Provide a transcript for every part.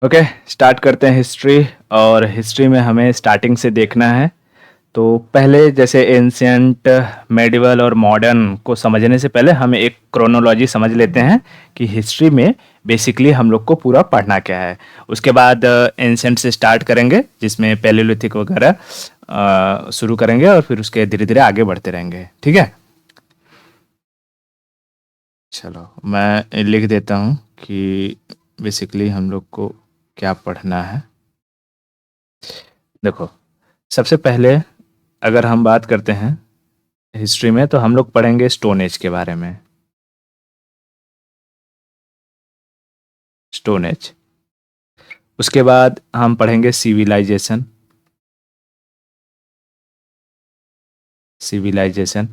Okay, start करते हैं history. और हिस्ट्री में हमें स्टार्टिंग से देखना है। तो पहले जैसे एंशियंट, मेडिवल और मॉडर्न को समझने से पहले हम एक क्रोनोलॉजी समझ लेते हैं कि हिस्ट्री में बेसिकली हम लोग को पूरा पढ़ना क्या है। उसके बाद एंशियंट से स्टार्ट करेंगे, जिसमें पैलेयोलिथिक वगैरह शुरू करेंगे, और फिर उसके धीरे धीरे आगे बढ़ते रहेंगे। ठीक है, चलो मैं लिख देता हूँ कि बेसिकली हम लोग को क्या पढ़ना है। देखो, सबसे पहले अगर हम बात करते हैं हिस्ट्री में, तो हम लोग पढ़ेंगे स्टोन एज के बारे में। Stone age. उसके बाद हम पढ़ेंगे सिविलाइजेशन। सिविलाइजेशन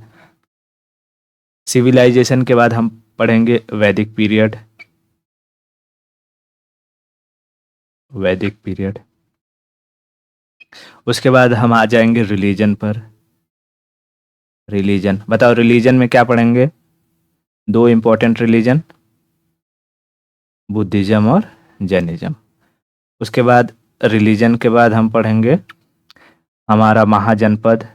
सिविलाइजेशन के बाद हम पढ़ेंगे वैदिक पीरियड। वैदिक पीरियड। उसके बाद हम आ जाएंगे रिलीजन पर। रिलीजन, बताओ रिलीजन में क्या पढ़ेंगे? दो इंपॉर्टेंट रिलीजन, बुद्धिज्म और जैनिज्म। उसके बाद रिलीजन के बाद हम पढ़ेंगे हमारा महाजनपद।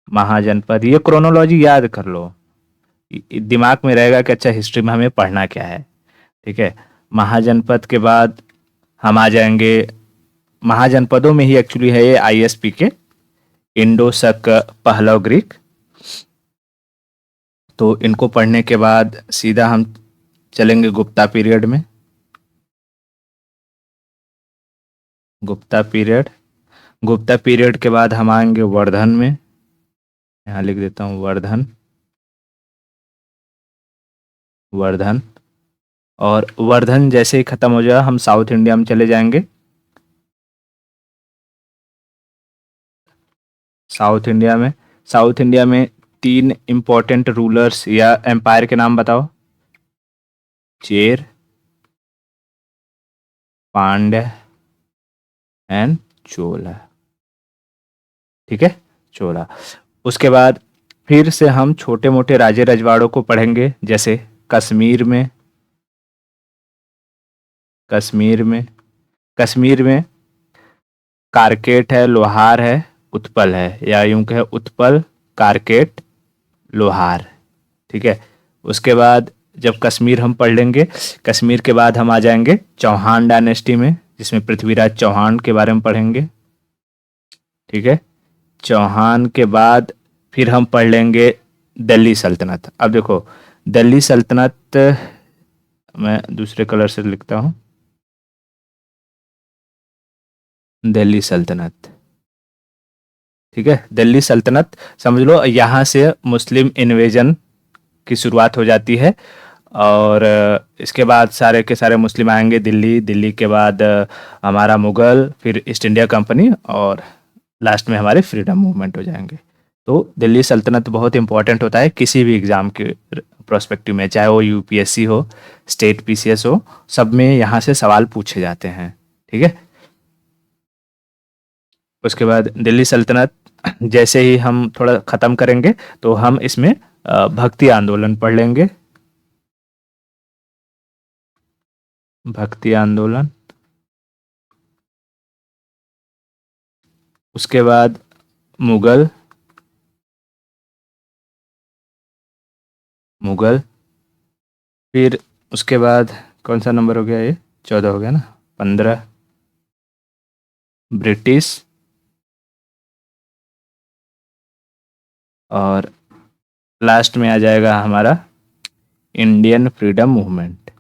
महाजनपद, ये क्रोनोलॉजी याद कर लो, दिमाग में रहेगा कि अच्छा हिस्ट्री में हमें पढ़ना क्या है। ठीक है, महाजनपद के बाद हम आ जाएंगे, महाजनपदों में ही एक्चुअली है ये आईएसपी के, इंडो शक पहलव ग्रीक। तो इनको पढ़ने के बाद सीधा हम चलेंगे गुप्ता पीरियड में। गुप्ता पीरियड। गुप्ता पीरियड के बाद हम आएंगे वर्धन में। यहाँ लिख देता हूँ वर्धन। वर्धन। और वर्धन जैसे ही खत्म हो जाए हम साउथ इंडिया में चले जाएंगे। साउथ इंडिया में तीन इंपॉर्टेंट रूलर्स या एम्पायर के नाम बताओ। चेर, पांड्य एंड चोला। ठीक है, चोला। उसके बाद फिर से हम छोटे मोटे राजे रजवाड़ों को पढ़ेंगे, जैसे कश्मीर में। कश्मीर में कश्मीर में कारकेट है, लोहार है, उत्पल है, या यूं कहे उत्पल, कारकेट, लोहार। ठीक है। उसके बाद जब कश्मीर हम पढ़ लेंगे, कश्मीर के बाद हम आ जाएंगे चौहान डायनेस्टी में, जिसमें पृथ्वीराज चौहान के बारे में पढ़ेंगे। ठीक है, चौहान के बाद फिर हम पढ़ लेंगे दिल्ली सल्तनत। अब देखो, दिल्ली सल्तनत मैं दूसरे कलर से लिखता हूँ, दिल्ली सल्तनत। ठीक है, दिल्ली सल्तनत समझ लो, यहाँ से मुस्लिम इन्वेजन की शुरुआत हो जाती है। और इसके बाद सारे के सारे मुस्लिम आएंगे दिल्ली। दिल्ली के बाद हमारा मुगल, फिर ईस्ट इंडिया कंपनी, और लास्ट में हमारे फ्रीडम मूवमेंट हो जाएंगे। तो दिल्ली सल्तनत बहुत इंपॉर्टेंट होता है किसी भी एग्ज़ाम के प्रोस्पेक्टिव में, चाहे वो यूपीएससी हो, स्टेट पीसीएस हो, सब में यहाँ से सवाल पूछे जाते हैं। ठीक है। उसके बाद दिल्ली सल्तनत जैसे ही हम थोड़ा ख़त्म करेंगे, तो हम इसमें भक्ति आंदोलन पढ़ लेंगे। भक्ति आंदोलन। उसके बाद मुगल। मुगल। फिर उसके बाद कौन सा नंबर हो गया ये? 14 हो गया ना, 15 ब्रिटिश। और लास्ट में आ जाएगा हमारा Indian freedom movement.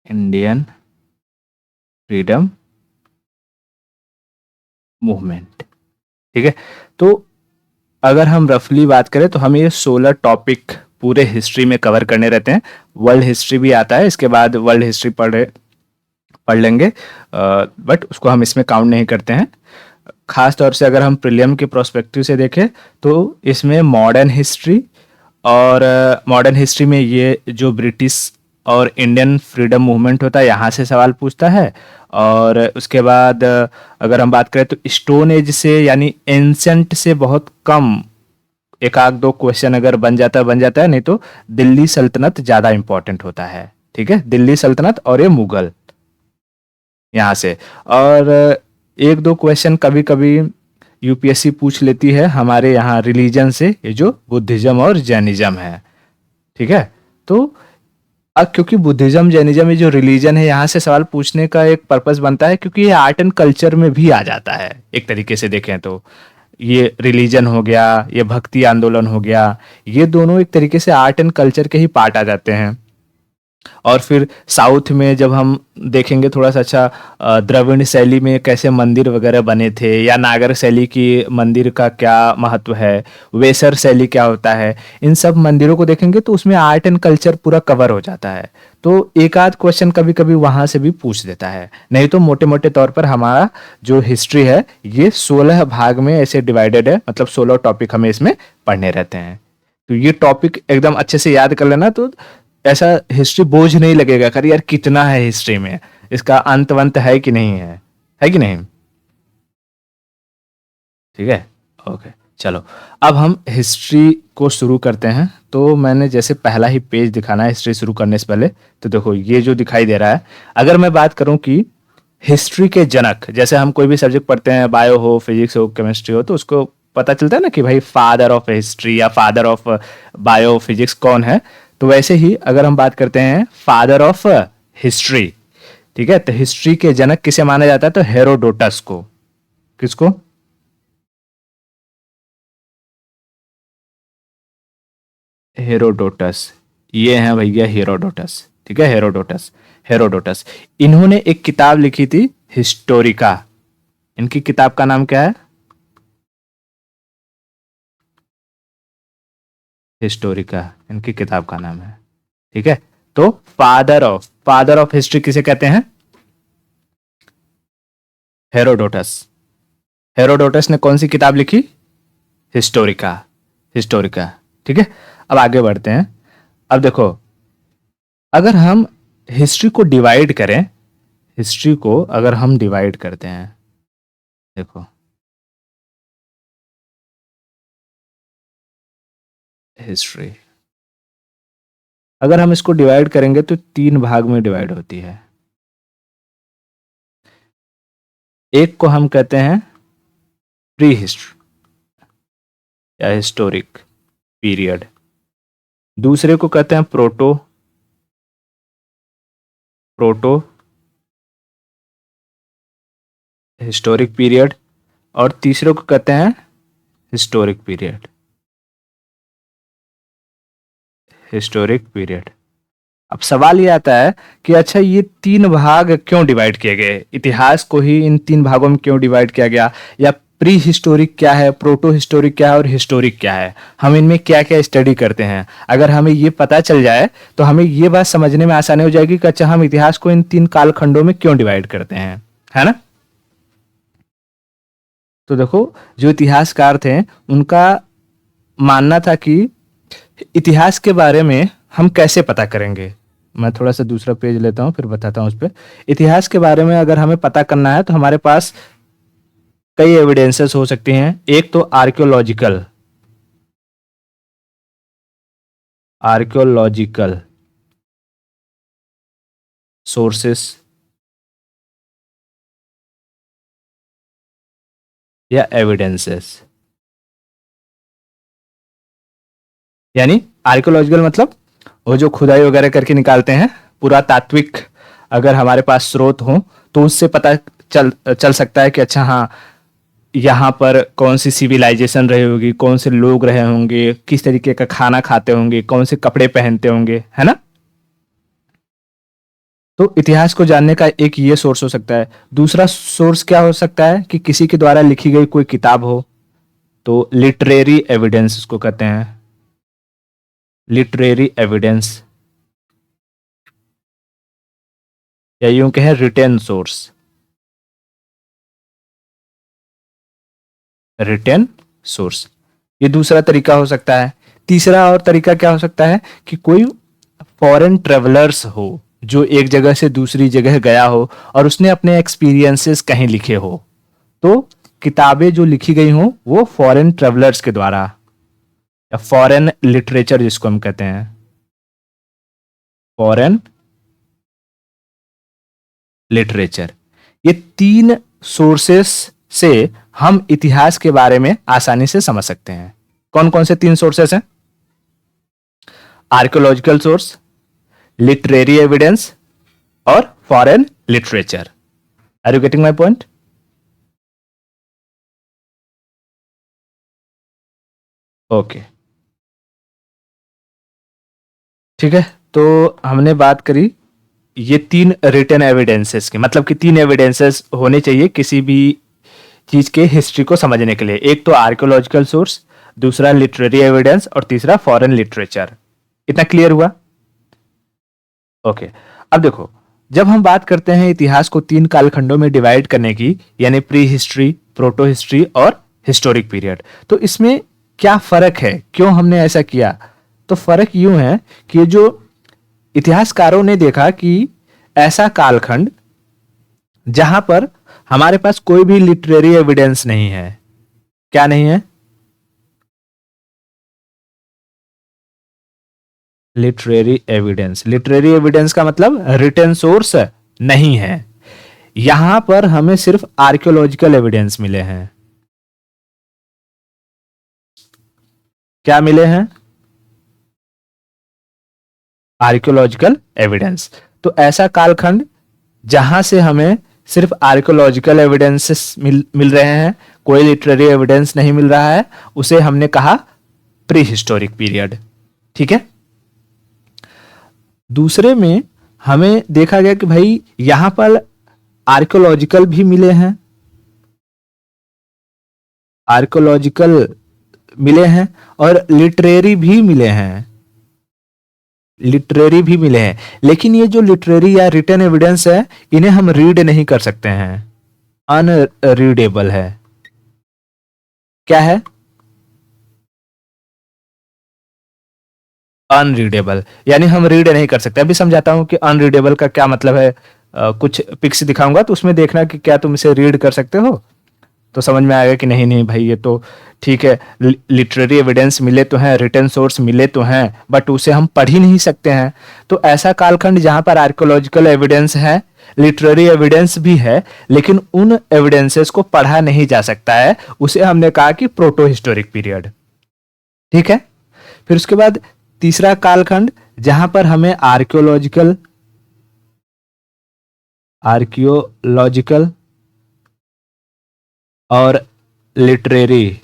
Indian freedom movement. ठीक है। तो अगर हम रफली बात करें तो हम ये 16 टॉपिक पूरे हिस्ट्री में कवर करने रहते हैं। वर्ल्ड हिस्ट्री भी आता है, इसके बाद वर्ल्ड हिस्ट्री पढ़ लेंगे, बट उसको हम इसमें काउंट नहीं करते हैं। खास तौर से अगर हम प्रीलियम के प्रोस्पेक्टिव से देखें, तो इसमें मॉडर्न हिस्ट्री, और मॉडर्न हिस्ट्री में ये जो ब्रिटिश और इंडियन फ्रीडम मूवमेंट होता है, यहाँ से सवाल पूछता है। और उसके बाद अगर हम बात करें तो स्टोन एज से, यानी एंशंट से बहुत कम, एक आध दो क्वेश्चन अगर बन जाता है, नहीं तो दिल्ली सल्तनत ज़्यादा इंपॉर्टेंट होता है। ठीक है, दिल्ली सल्तनत और ये मुगल, यहाँ से। और एक दो क्वेश्चन कभी कभी यूपीएससी पूछ लेती है हमारे यहाँ रिलीजन से, ये जो बुद्धिज्म और जैनिज्म है, ठीक है। तो अब क्योंकि बुद्धिज्म जैनिज्म ये जो रिलीजन है, यहाँ से सवाल पूछने का एक पर्पस बनता है, क्योंकि ये आर्ट एंड कल्चर में भी आ जाता है एक तरीके से देखें तो। ये रिलीजन हो गया, ये भक्ति आंदोलन हो गया, ये दोनों एक तरीके से आर्ट एंड कल्चर के ही पार्ट आ जाते हैं। और फिर साउथ में जब हम देखेंगे थोड़ा सा, अच्छा द्रविड़ शैली में कैसे मंदिर वगैरह बने थे, या नागर शैली की मंदिर का क्या महत्व है, वेसर शैली क्या होता है, इन सब मंदिरों को देखेंगे तो उसमें आर्ट एंड कल्चर पूरा कवर हो जाता है। तो एक आध क्वेश्चन कभी कभी वहां से भी पूछ देता है, नहीं तो मोटे मोटे तौर पर हमारा जो हिस्ट्री है ये 16 भाग में ऐसे डिवाइडेड है, मतलब 16 टॉपिक हमें इसमें पढ़ने रहते हैं। तो ये टॉपिक एकदम अच्छे से याद कर लेना, तो ऐसा हिस्ट्री बोझ नहीं लगेगा, कर यार कितना है हिस्ट्री में, इसका अंत वंत है कि नहीं है कि नहीं। ठीक है, ओके, चलो अब हम हिस्ट्री को शुरू करते हैं। तो मैंने जैसे पहला ही पेज दिखाना है हिस्ट्री शुरू करने से पहले, तो देखो ये जो दिखाई दे रहा है, अगर मैं बात करूं कि हिस्ट्री के जनक, जैसे हम कोई भी सब्जेक्ट पढ़ते हैं, बायो हो, फिजिक्स हो, केमिस्ट्री हो, तो उसको पता चलता है ना कि भाई फादर ऑफ हिस्ट्री या फादर ऑफ बायो फिजिक्स कौन है। तो वैसे ही अगर हम बात करते हैं फादर ऑफ हिस्ट्री, ठीक है, तो हिस्ट्री के जनक किसे माना जाता है, तो हेरोडोटस को। किसको? हेरोडोटस, ये हैं भैया हेरोडोटस, ठीक है, हेरोडोटस। हेरोडोटस इन्होंने एक किताब लिखी थी हिस्टोरिका। इनकी किताब का नाम क्या है? हिस्टोरिका इनकी किताब का नाम है, ठीक है। तो फादर ऑफ हिस्ट्री किसे कहते हैं? हेरोडोटस। हेरोडोटस ने कौन सी किताब लिखी? हिस्टोरिका। हिस्टोरिका, ठीक है। अब आगे बढ़ते हैं। अब देखो, अगर हम हिस्ट्री को डिवाइड करें, हिस्ट्री को अगर हम डिवाइड करते हैं, देखो हिस्ट्री अगर हम इसको डिवाइड करेंगे तो 3 भाग में डिवाइड होती है। एक को हम कहते हैं प्री हिस्ट्री या हिस्टोरिक पीरियड, दूसरे को कहते हैं प्रोटो प्रोटो हिस्टोरिक पीरियड, और तीसरे को कहते हैं हिस्टोरिक पीरियड। Historic period. अब सवाल ये आता है कि अच्छा ये 3 भाग क्यों डिवाइड किए गए, इतिहास को ही इन 3 भागों में क्यों डिवाइड किया गया, या प्री हिस्टोरिक क्या है, प्रोटो हिस्टोरिक क्या है और हिस्टोरिक क्या है, हम इनमें क्या क्या स्टडी करते हैं। अगर हमें ये पता चल जाए तो हमें ये बात समझने में आसानी हो जाएगी कि अच्छा हम इतिहास को इन 3 कालखंडों में क्यों डिवाइड करते हैं, है ना। तो देखो, जो इतिहासकार थे उनका मानना था कि इतिहास के बारे में हम कैसे पता करेंगे। मैं थोड़ा सा दूसरा पेज लेता हूं फिर बताता हूं उस पर। इतिहास के बारे में अगर हमें पता करना है तो हमारे पास कई एविडेंसेस हो सकती हैं। एक तो आर्कियोलॉजिकल आर्कियोलॉजिकल सोर्सेस या एविडेंसेस, यानी आर्कियोलॉजिकल मतलब वो जो खुदाई वगैरह करके निकालते हैं, पुरातात्विक अगर हमारे पास स्रोत हो तो उससे पता चल सकता है कि अच्छा हाँ, यहाँ पर कौन सी सिविलाइजेशन रही होगी, कौन से लोग रहे होंगे, किस तरीके का खाना खाते होंगे, कौन से कपड़े पहनते होंगे, है ना। तो इतिहास को जानने का एक ये सोर्स हो सकता है। दूसरा सोर्स क्या हो सकता है कि किसी के द्वारा लिखी गई कोई किताब हो, तो लिटरेरी एविडेंस उसको कहते हैं, लिटरेरी एविडेंस, या यूं कहें रिटेन सोर्स, रिटेन सोर्स, ये दूसरा तरीका हो सकता है। तीसरा और तरीका क्या हो सकता है कि कोई फॉरेन ट्रेवलर्स हो जो एक जगह से दूसरी जगह गया हो और उसने अपने एक्सपीरियंसेस कहीं लिखे हो, तो किताबें जो लिखी गई हो वो फॉरेन ट्रेवलर्स के द्वारा, या फॉरेन लिटरेचर जिसको हम कहते हैं, फॉरेन लिटरेचर। ये तीन सोर्सेस से हम इतिहास के बारे में आसानी से समझ सकते हैं। कौन कौन से तीन सोर्सेस हैं? आर्कियोलॉजिकल सोर्स, लिटरेरी एविडेंस और foreign literature. Are you getting my point? Okay, ठीक है। तो हमने बात करी ये तीन रिटन एविडेंसेस की, मतलब कि तीन एविडेंसेस होने चाहिए किसी भी चीज के हिस्ट्री को समझने के लिए। एक तो आर्कियोलॉजिकल सोर्स, दूसरा लिटरेरी एविडेंस और तीसरा फॉरेन लिटरेचर। इतना क्लियर हुआ? ओके, अब देखो, जब हम बात करते हैं इतिहास को तीन कालखंडों में डिवाइड करने की, यानी प्री हिस्ट्री, प्रोटो हिस्ट्री और हिस्टोरिक पीरियड, तो इसमें क्या फर्क है, क्यों हमने ऐसा किया? तो फर्क यूं है कि जो इतिहासकारों ने देखा कि ऐसा कालखंड जहां पर हमारे पास कोई भी लिटरेरी एविडेंस नहीं है। क्या नहीं है? Literary evidence. लिटरेरी एविडेंस का मतलब रिटन सोर्स नहीं है। यहां पर हमें सिर्फ आर्कियोलॉजिकल एविडेंस मिले हैं। क्या मिले हैं? Archaeological evidence. तो ऐसा कालखंड जहां से हमें सिर्फ आर्कियोलॉजिकल एविडेंसेस मिल रहे हैं, कोई लिटरेरी एविडेंस नहीं मिल रहा है, उसे हमने कहा प्री हिस्टोरिक पीरियड। ठीक है। दूसरे में हमें देखा गया कि भाई यहां पर आर्कियोलॉजिकल भी मिले हैं, आर्कियोलॉजिकल मिले हैं और लिटरेरी भी मिले हैं, लिटरेरी भी मिले हैं। लेकिन ये जो लिटरेरी या रिटन एविडेंस है, इन्हें हम रीड नहीं कर सकते हैं, अनरीडेबल है। क्या है? अनरीडेबल, यानी हम रीड नहीं कर सकते। अभी समझाता हूं कि अनरीडेबल का क्या मतलब है। कुछ पिक्स दिखाऊंगा तो उसमें देखना कि क्या तुम इसे रीड कर सकते हो, तो समझ में आएगा कि नहीं नहीं भाई ये तो ठीक है, लिटरेरी एविडेंस मिले तो हैं, रिटन सोर्स मिले तो हैं, बट उसे हम पढ़ ही नहीं सकते हैं। तो ऐसा कालखंड जहां पर आर्कियोलॉजिकल एविडेंस है, लिटरेरी एविडेंस भी है, लेकिन उन एविडेंसेस को पढ़ा नहीं जा सकता है, उसे हमने कहा कि प्रोटो हिस्टोरिक पीरियड। ठीक है। फिर उसके बाद तीसरा कालखंड जहां पर हमें आर्कियोलॉजिकल और लिटरेरी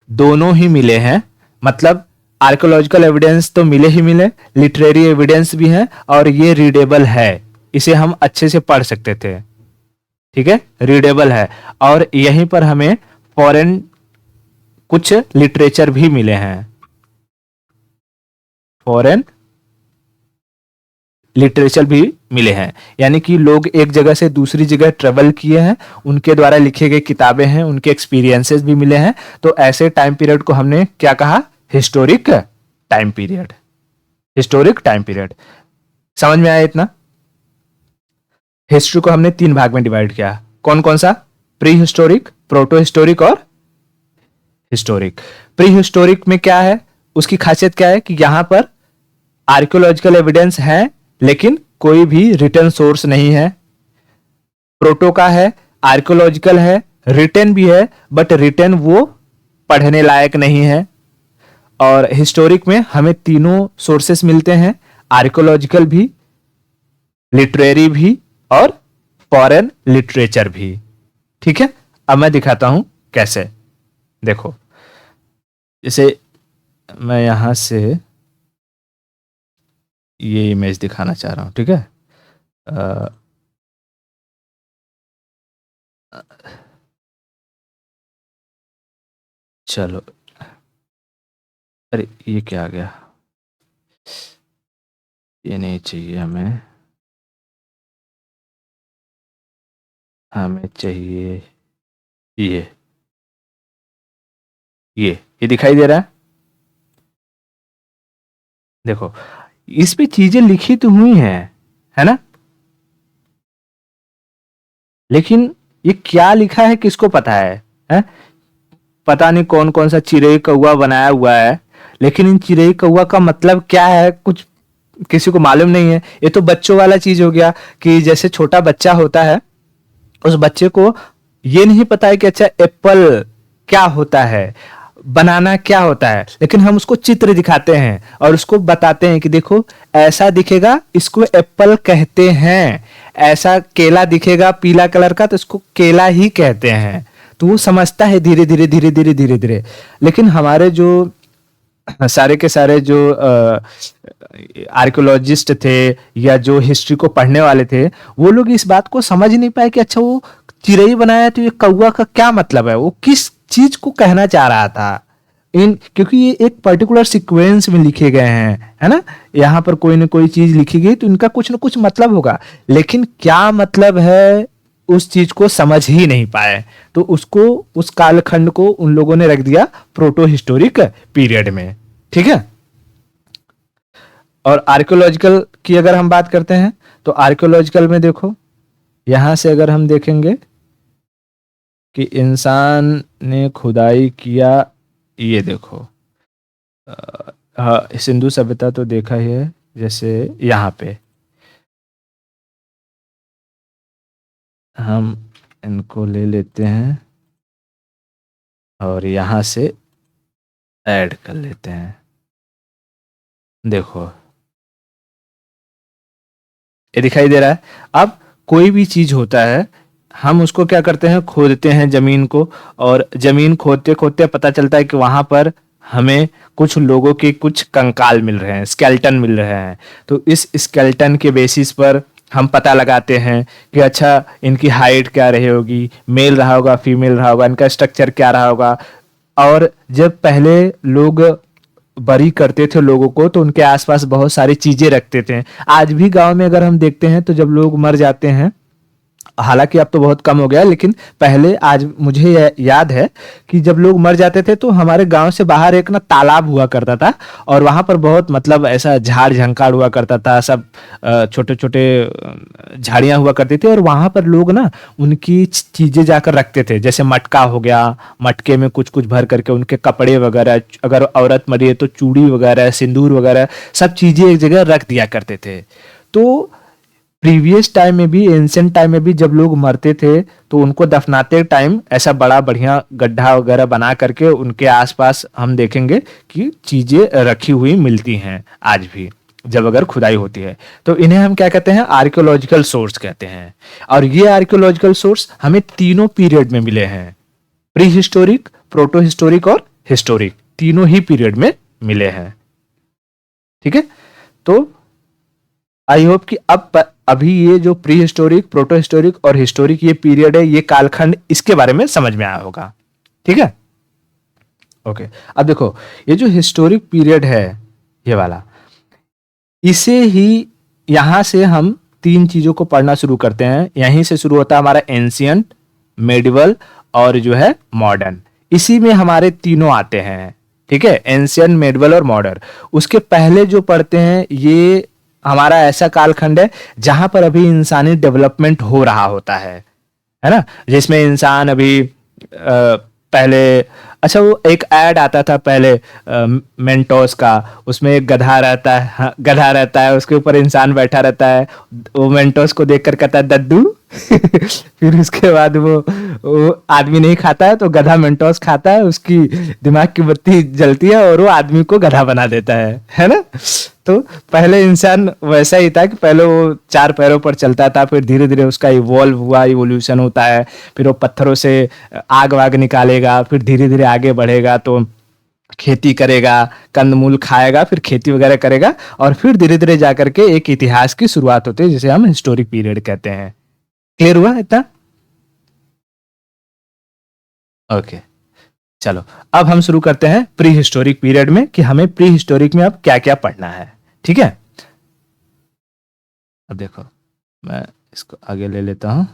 दोनों ही मिले हैं। मतलब आर्कियोलॉजिकल एविडेंस तो मिले ही मिले, लिटरेरी एविडेंस भी है और ये रीडेबल है, इसे हम अच्छे से पढ़ सकते थे। ठीक है, रीडेबल है। और यहीं पर हमें फॉरेन कुछ लिटरेचर भी मिले हैं, फॉरेन लिटरेचर भी मिले हैं, यानी कि लोग एक जगह से दूसरी जगह ट्रेवल किए हैं, उनके द्वारा लिखे गए किताबें हैं, उनके एक्सपीरियंसेस भी मिले हैं। तो ऐसे टाइम पीरियड को हमने क्या कहा? Historic time period. Historic time period. समझ में आया इतना? हिस्ट्री को हमने तीन भाग में डिवाइड किया। कौन कौन सा? प्री हिस्टोरिक, प्रोटो हिस्टोरिक और हिस्टोरिक। प्री हिस्टोरिक में क्या है, उसकी खासियत क्या है कि यहां पर आर्कियोलॉजिकल एविडेंस है लेकिन कोई भी रिटन सोर्स नहीं है। प्रोटो का है, आर्कियोलॉजिकल है, रिटन भी है, बट रिटन वो पढ़ने लायक नहीं है। और हिस्टोरिक में हमें तीनों सोर्सेस मिलते हैं, आर्कियोलॉजिकल भी, लिटरेरी भी और फॉरेन लिटरेचर भी। ठीक है। अब मैं दिखाता हूं कैसे। देखो, जैसे मैं यहां से ये इमेज दिखाना चाह रहा हूं। ठीक है। अ, चलो, अरे ये क्या आ गया, ये नहीं चाहिए हमें, हमें चाहिए ये ये दिखाई दे रहा है। देखो, इस पे चीजें लिखी तो हुई हैं, है ना, लेकिन ये क्या लिखा है किसको पता है? पता नहीं कौन कौन सा चिड़ै कौवा बनाया हुआ है, लेकिन इन चिड़ै कौवा का मतलब क्या है कुछ किसी को मालूम नहीं है। ये तो बच्चों वाला चीज हो गया कि जैसे छोटा बच्चा होता है, उस बच्चे को ये नहीं पता है कि अच्छा एप्पल क्या होता है, बनाना क्या होता है, लेकिन हम उसको चित्र दिखाते हैं और उसको बताते हैं कि देखो ऐसा दिखेगा, इसको एप्पल कहते हैं। ऐसा केला दिखेगा पीला कलर का, तो इसको केला ही कहते हैं। तो वो समझता है धीरे धीरे धीरे धीरे धीरे धीरे। लेकिन हमारे जो सारे के सारे जो आर्कियोलॉजिस्ट थे या जो हिस्ट्री को पढ़ने वाले थे, वो लोग इस बात को समझ नहीं पाए कि अच्छा वो चिड़ई बनाया तो ये कौवा का क्या मतलब है, वो किस चीज को कहना चाह रहा था। इन क्योंकि ये एक पर्टिकुलर सीक्वेंस में लिखे गए हैं, है ना, यहाँ पर कोई ना कोई चीज लिखी गई तो इनका कुछ ना कुछ मतलब होगा, लेकिन क्या मतलब है उस चीज को समझ ही नहीं पाए। तो उसको, उस कालखंड को उन लोगों ने रख दिया प्रोटो हिस्टोरिक पीरियड में। ठीक है। और आर्कियोलॉजिकल की अगर हम बात करते हैं तो आर्कियोलॉजिकल में देखो, यहां से अगर हम देखेंगे कि इंसान ने खुदाई किया, ये देखो हाँ, सिंधु सभ्यता तो देखा ही है। जैसे यहाँ पे हम इनको ले लेते हैं और यहाँ से ऐड कर लेते हैं। देखो ये दिखाई दे रहा है। अब कोई भी चीज होता है, हम उसको क्या करते हैं, खोदते हैं जमीन को, और जमीन खोदते खोदते पता चलता है कि वहां पर हमें कुछ लोगों के कुछ कंकाल मिल रहे हैं, स्केल्टन मिल रहे हैं। तो इस स्केल्टन के बेसिस पर हम पता लगाते हैं कि अच्छा इनकी हाइट क्या रही होगी, मेल रहा होगा फीमेल रहा होगा, इनका स्ट्रक्चर क्या रहा होगा। और जब पहले लोग बरी करते थे लोगों को, तो उनके आसपास बहुत सारी चीजें रखते थे। आज भी गांव में अगर हम देखते हैं तो जब लोग मर जाते हैं, हालांकि अब तो बहुत कम हो गया, लेकिन पहले, आज मुझे याद है कि जब लोग मर जाते थे तो हमारे गांव से बाहर एक ना तालाब हुआ करता था, और वहां पर बहुत मतलब ऐसा झाड़ झंकाड़ हुआ करता था, सब छोटे छोटे झाड़ियां हुआ करती थी, और वहां पर लोग ना उनकी चीजें जाकर रखते थे। जैसे मटका हो गया, मटके में कुछ कुछ भर करके उनके कपड़े वगैरह, अगर औरत मरी है तो चूड़ी वगैरह, सिंदूर वगैरह, सब चीजें एक जगह रख दिया करते थे। तो प्रीवियस टाइम में भी, एंशिएंट टाइम में भी जब लोग मरते थे तो उनको दफनाते टाइम ऐसा बड़ा बढ़िया गड्ढा वगैरह बना करके उनके आसपास हम देखेंगे कि चीजें रखी हुई मिलती हैं आज भी, जब अगर खुदाई होती है। तो इन्हें हम क्या कहते हैं, आर्कियोलॉजिकल सोर्स कहते हैं। और ये आर्कियोलॉजिकल सोर्स हमें तीनों पीरियड में मिले हैं, प्री हिस्टोरिक, प्रोटो हिस्टोरिक और हिस्टोरिक, तीनों ही पीरियड में मिले हैं। ठीक है। तो आई होप कि अब अभी ये जो प्री हिस्टोरिक, प्रोटो हिस्टोरिक और हिस्टोरिक ये पीरियड है, ये कालखंड, इसके बारे में समझ में आया होगा। ठीक है। ओके। अब देखो ये जो हिस्टोरिक पीरियड है, ये वाला, इसे ही यहां से हम तीन चीजों को पढ़ना शुरू करते हैं। यहीं से शुरू होता है हमारा एंशियंट, मेडिवल और जो है मॉडर्न। इसी में हमारे तीनों आते हैं। ठीक है, एंशियंट, मेडिवल और मॉडर्न। उसके पहले जो पढ़ते हैं, ये हमारा ऐसा कालखंड है जहां पर अभी इंसानी डेवलपमेंट हो रहा होता है ना, जिसमें इंसान अभी पहले, अच्छा वो एक ऐड आता था पहले मेंटोस का, उसमें एक गधा रहता है, हाँ, गधा रहता है, उसके ऊपर इंसान बैठा रहता है, वो मेंटोस को देखकर कहता है दद्दू फिर उसके बाद वो आदमी नहीं खाता है तो गधा मेंटोस खाता है, उसकी दिमाग की बत्ती जलती है और वो आदमी को गधा बना देता है ना। तो पहले इंसान वैसा ही था कि पहले वो चार पैरों पर चलता था, फिर धीरे धीरे उसका इवॉल्व हुआ, इवोल्यूशन होता है, फिर वो पत्थरों से आग वाग निकालेगा, फिर धीरे धीरे आगे बढ़ेगा, तो खेती करेगा, कंदमूल खाएगा, फिर खेती वगैरह करेगा, और फिर धीरे धीरे जाकर के एक इतिहास की शुरुआत होती है जिसे हम हिस्टोरिक पीरियड कहते हैं। क्लियर हुआ इतना? ओके। चलो अब हम शुरू करते हैं प्री हिस्टोरिक पीरियड में, कि हमें प्री हिस्टोरिक में अब क्या क्या पढ़ना है। ठीक है। अब देखो मैं इसको आगे ले लेता हूं।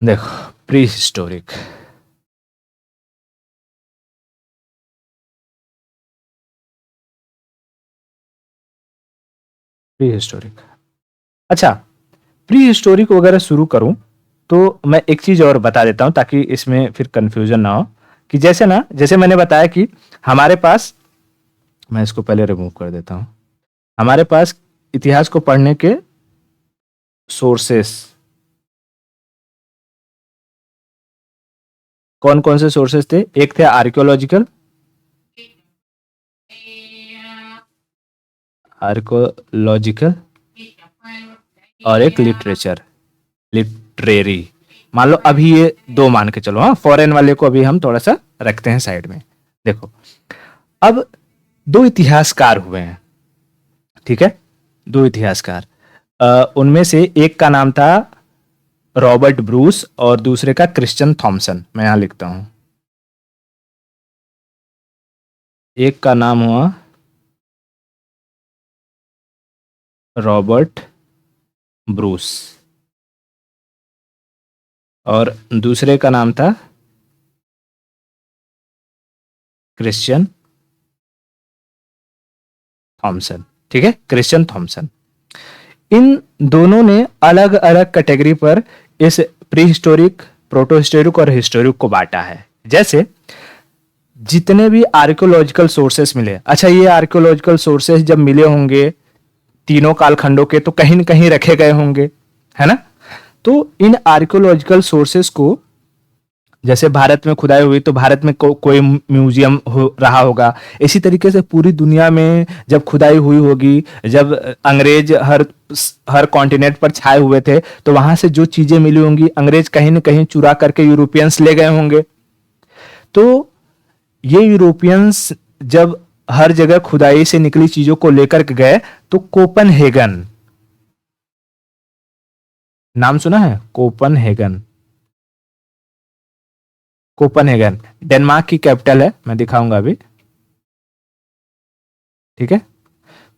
देखो प्री हिस्टोरिक, प्री हिस्टोरिक, अच्छा प्री हिस्टोरिक वगैरह शुरू करूं तो मैं एक चीज और बता देता हूं ताकि इसमें फिर कंफ्यूजन ना हो, कि जैसे ना, जैसे मैंने बताया कि हमारे पास, मैं इसको पहले रिमूव कर देता हूं। हमारे पास इतिहास को पढ़ने के सोर्सेस कौन कौन से सोर्सेस थे? एक थे आर्कियोलॉजिकल, आर्कियोलॉजिकल और एक लिटरेचर, लिटरेरी। मान लो अभी ये दो मान के चलो, हाँ, फॉरेन वाले को अभी हम थोड़ा सा रखते हैं साइड में। देखो, अब दो इतिहासकार हुए हैं, ठीक है, दो इतिहासकार। उनमें से एक का नाम था रॉबर्ट ब्रूस और दूसरे का क्रिश्चियन थॉमसन। मैं यहां लिखता हूं, एक का नाम हुआ रॉबर्ट ब्रूस और दूसरे का नाम था क्रिश्चियन थॉमसन, ठीक है, क्रिश्चियन थॉमसन। इन दोनों ने अलग अलग कैटेगरी पर इस प्री हिस्टोरिक, प्रोटो हिस्टोरिक और हिस्टोरिक को बांटा है। जैसे जितने भी आर्कियोलॉजिकल सोर्सेस मिले, अच्छा, ये आर्कियोलॉजिकल सोर्सेस जब मिले होंगे तीनों कालखंडों के, तो कहीं न कहीं रखे गए होंगे, है ना? तो इन आर्कियोलॉजिकल सोर्सेस को, जैसे भारत में खुदाई हुई तो भारत में कोई म्यूजियम रहा होगा, इसी तरीके से पूरी दुनिया में जब खुदाई हुई होगी, जब अंग्रेज हर कॉन्टिनेंट पर छाए हुए थे, तो वहां से जो चीजें मिली होंगी अंग्रेज कहीं न कहीं चुरा करके यूरोपियंस ले गए होंगे। तो ये यूरोपियंस जब हर जगह खुदाई से निकली चीजों को लेकर के गए, तो कोपनहेगन, नाम सुना है? कोपनहेगन, कोपनहेगन डेनमार्क की कैपिटल है, मैं दिखाऊंगा अभी, ठीक है।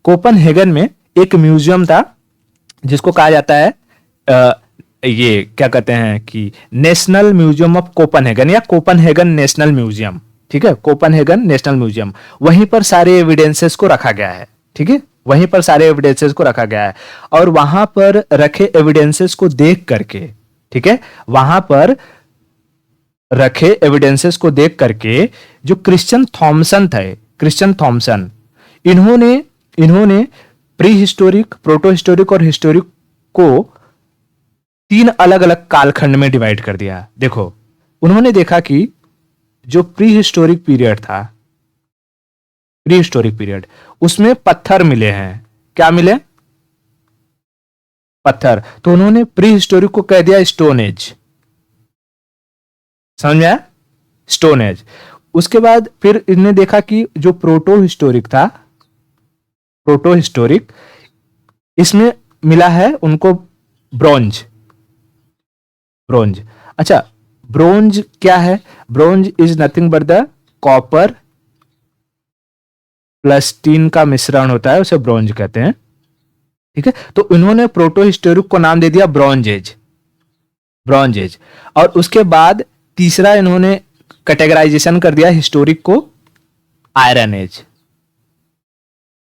कोपनहेगन में एक म्यूजियम था जिसको कहा जाता है ये क्या कहते हैं कि नेशनल म्यूजियम ऑफ कोपनहेगन या कोपनहेगन नेशनल म्यूजियम, ठीक है, कोपनहेगन नेशनल म्यूजियम। वहीं पर सारे एविडेंसेस को रखा गया है, ठीक है, वहीं पर सारे एविडेंसेस को रखा गया है। और वहां पर रखे एविडेंसेस को देख करके, ठीक है, वहां पर रखे एविडेंसेस को देख करके जो क्रिश्चियन थॉमसन थे, क्रिश्चियन थॉमसन, इन्होंने इन्होंने प्री हिस्टोरिक, प्रोटो हिस्टोरिक और हिस्टोरिक को तीन अलग अलग कालखंड में डिवाइड कर दिया। देखो, उन्होंने देखा कि जो प्री हिस्टोरिक पीरियड था, प्री हिस्टोरिक पीरियड, उसमें पत्थर मिले हैं। क्या मिले? पत्थर। तो उन्होंने प्री हिस्टोरिक को कह दिया स्टोन एज। समझ में आया? Stone age. उसके बाद फिर इन्होंने देखा कि जो प्रोटो हिस्टोरिक था, प्रोटो हिस्टोरिक, इसमें मिला है उनको ब्रोंज। ब्रोंज, अच्छा, ब्रोंज क्या है? Bronze is nothing but the copper plus tin का मिश्रण होता है, उसे ब्रोंज कहते हैं, ठीक है। तो इन्होंने प्रोटो हिस्टोरिक को नाम दे दिया ब्रॉन्ज एज, ब्रॉन्ज एज। और उसके बाद तीसरा इन्होंने कैटेगराइजेशन कर दिया हिस्टोरिक को आयरन एज।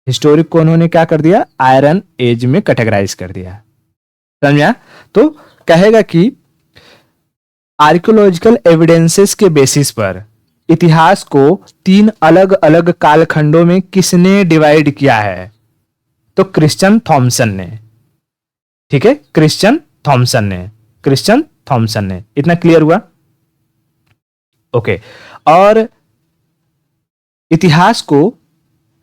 हिस्टोरिक को उन्होंने क्या कर दिया? आयरन एज में कैटेगराइज कर दिया। समझा? तो कहेगा कि आर्कियोलॉजिकल एविडेंसेस के बेसिस पर इतिहास को तीन अलग अलग कालखंडों में किसने डिवाइड किया है? तो क्रिश्चियन थॉमसन ने, ठीक है, क्रिश्चियन थॉमसन ने, क्रिश्चियन थॉमसन ने। इतना क्लियर हुआ? ओके। और इतिहास को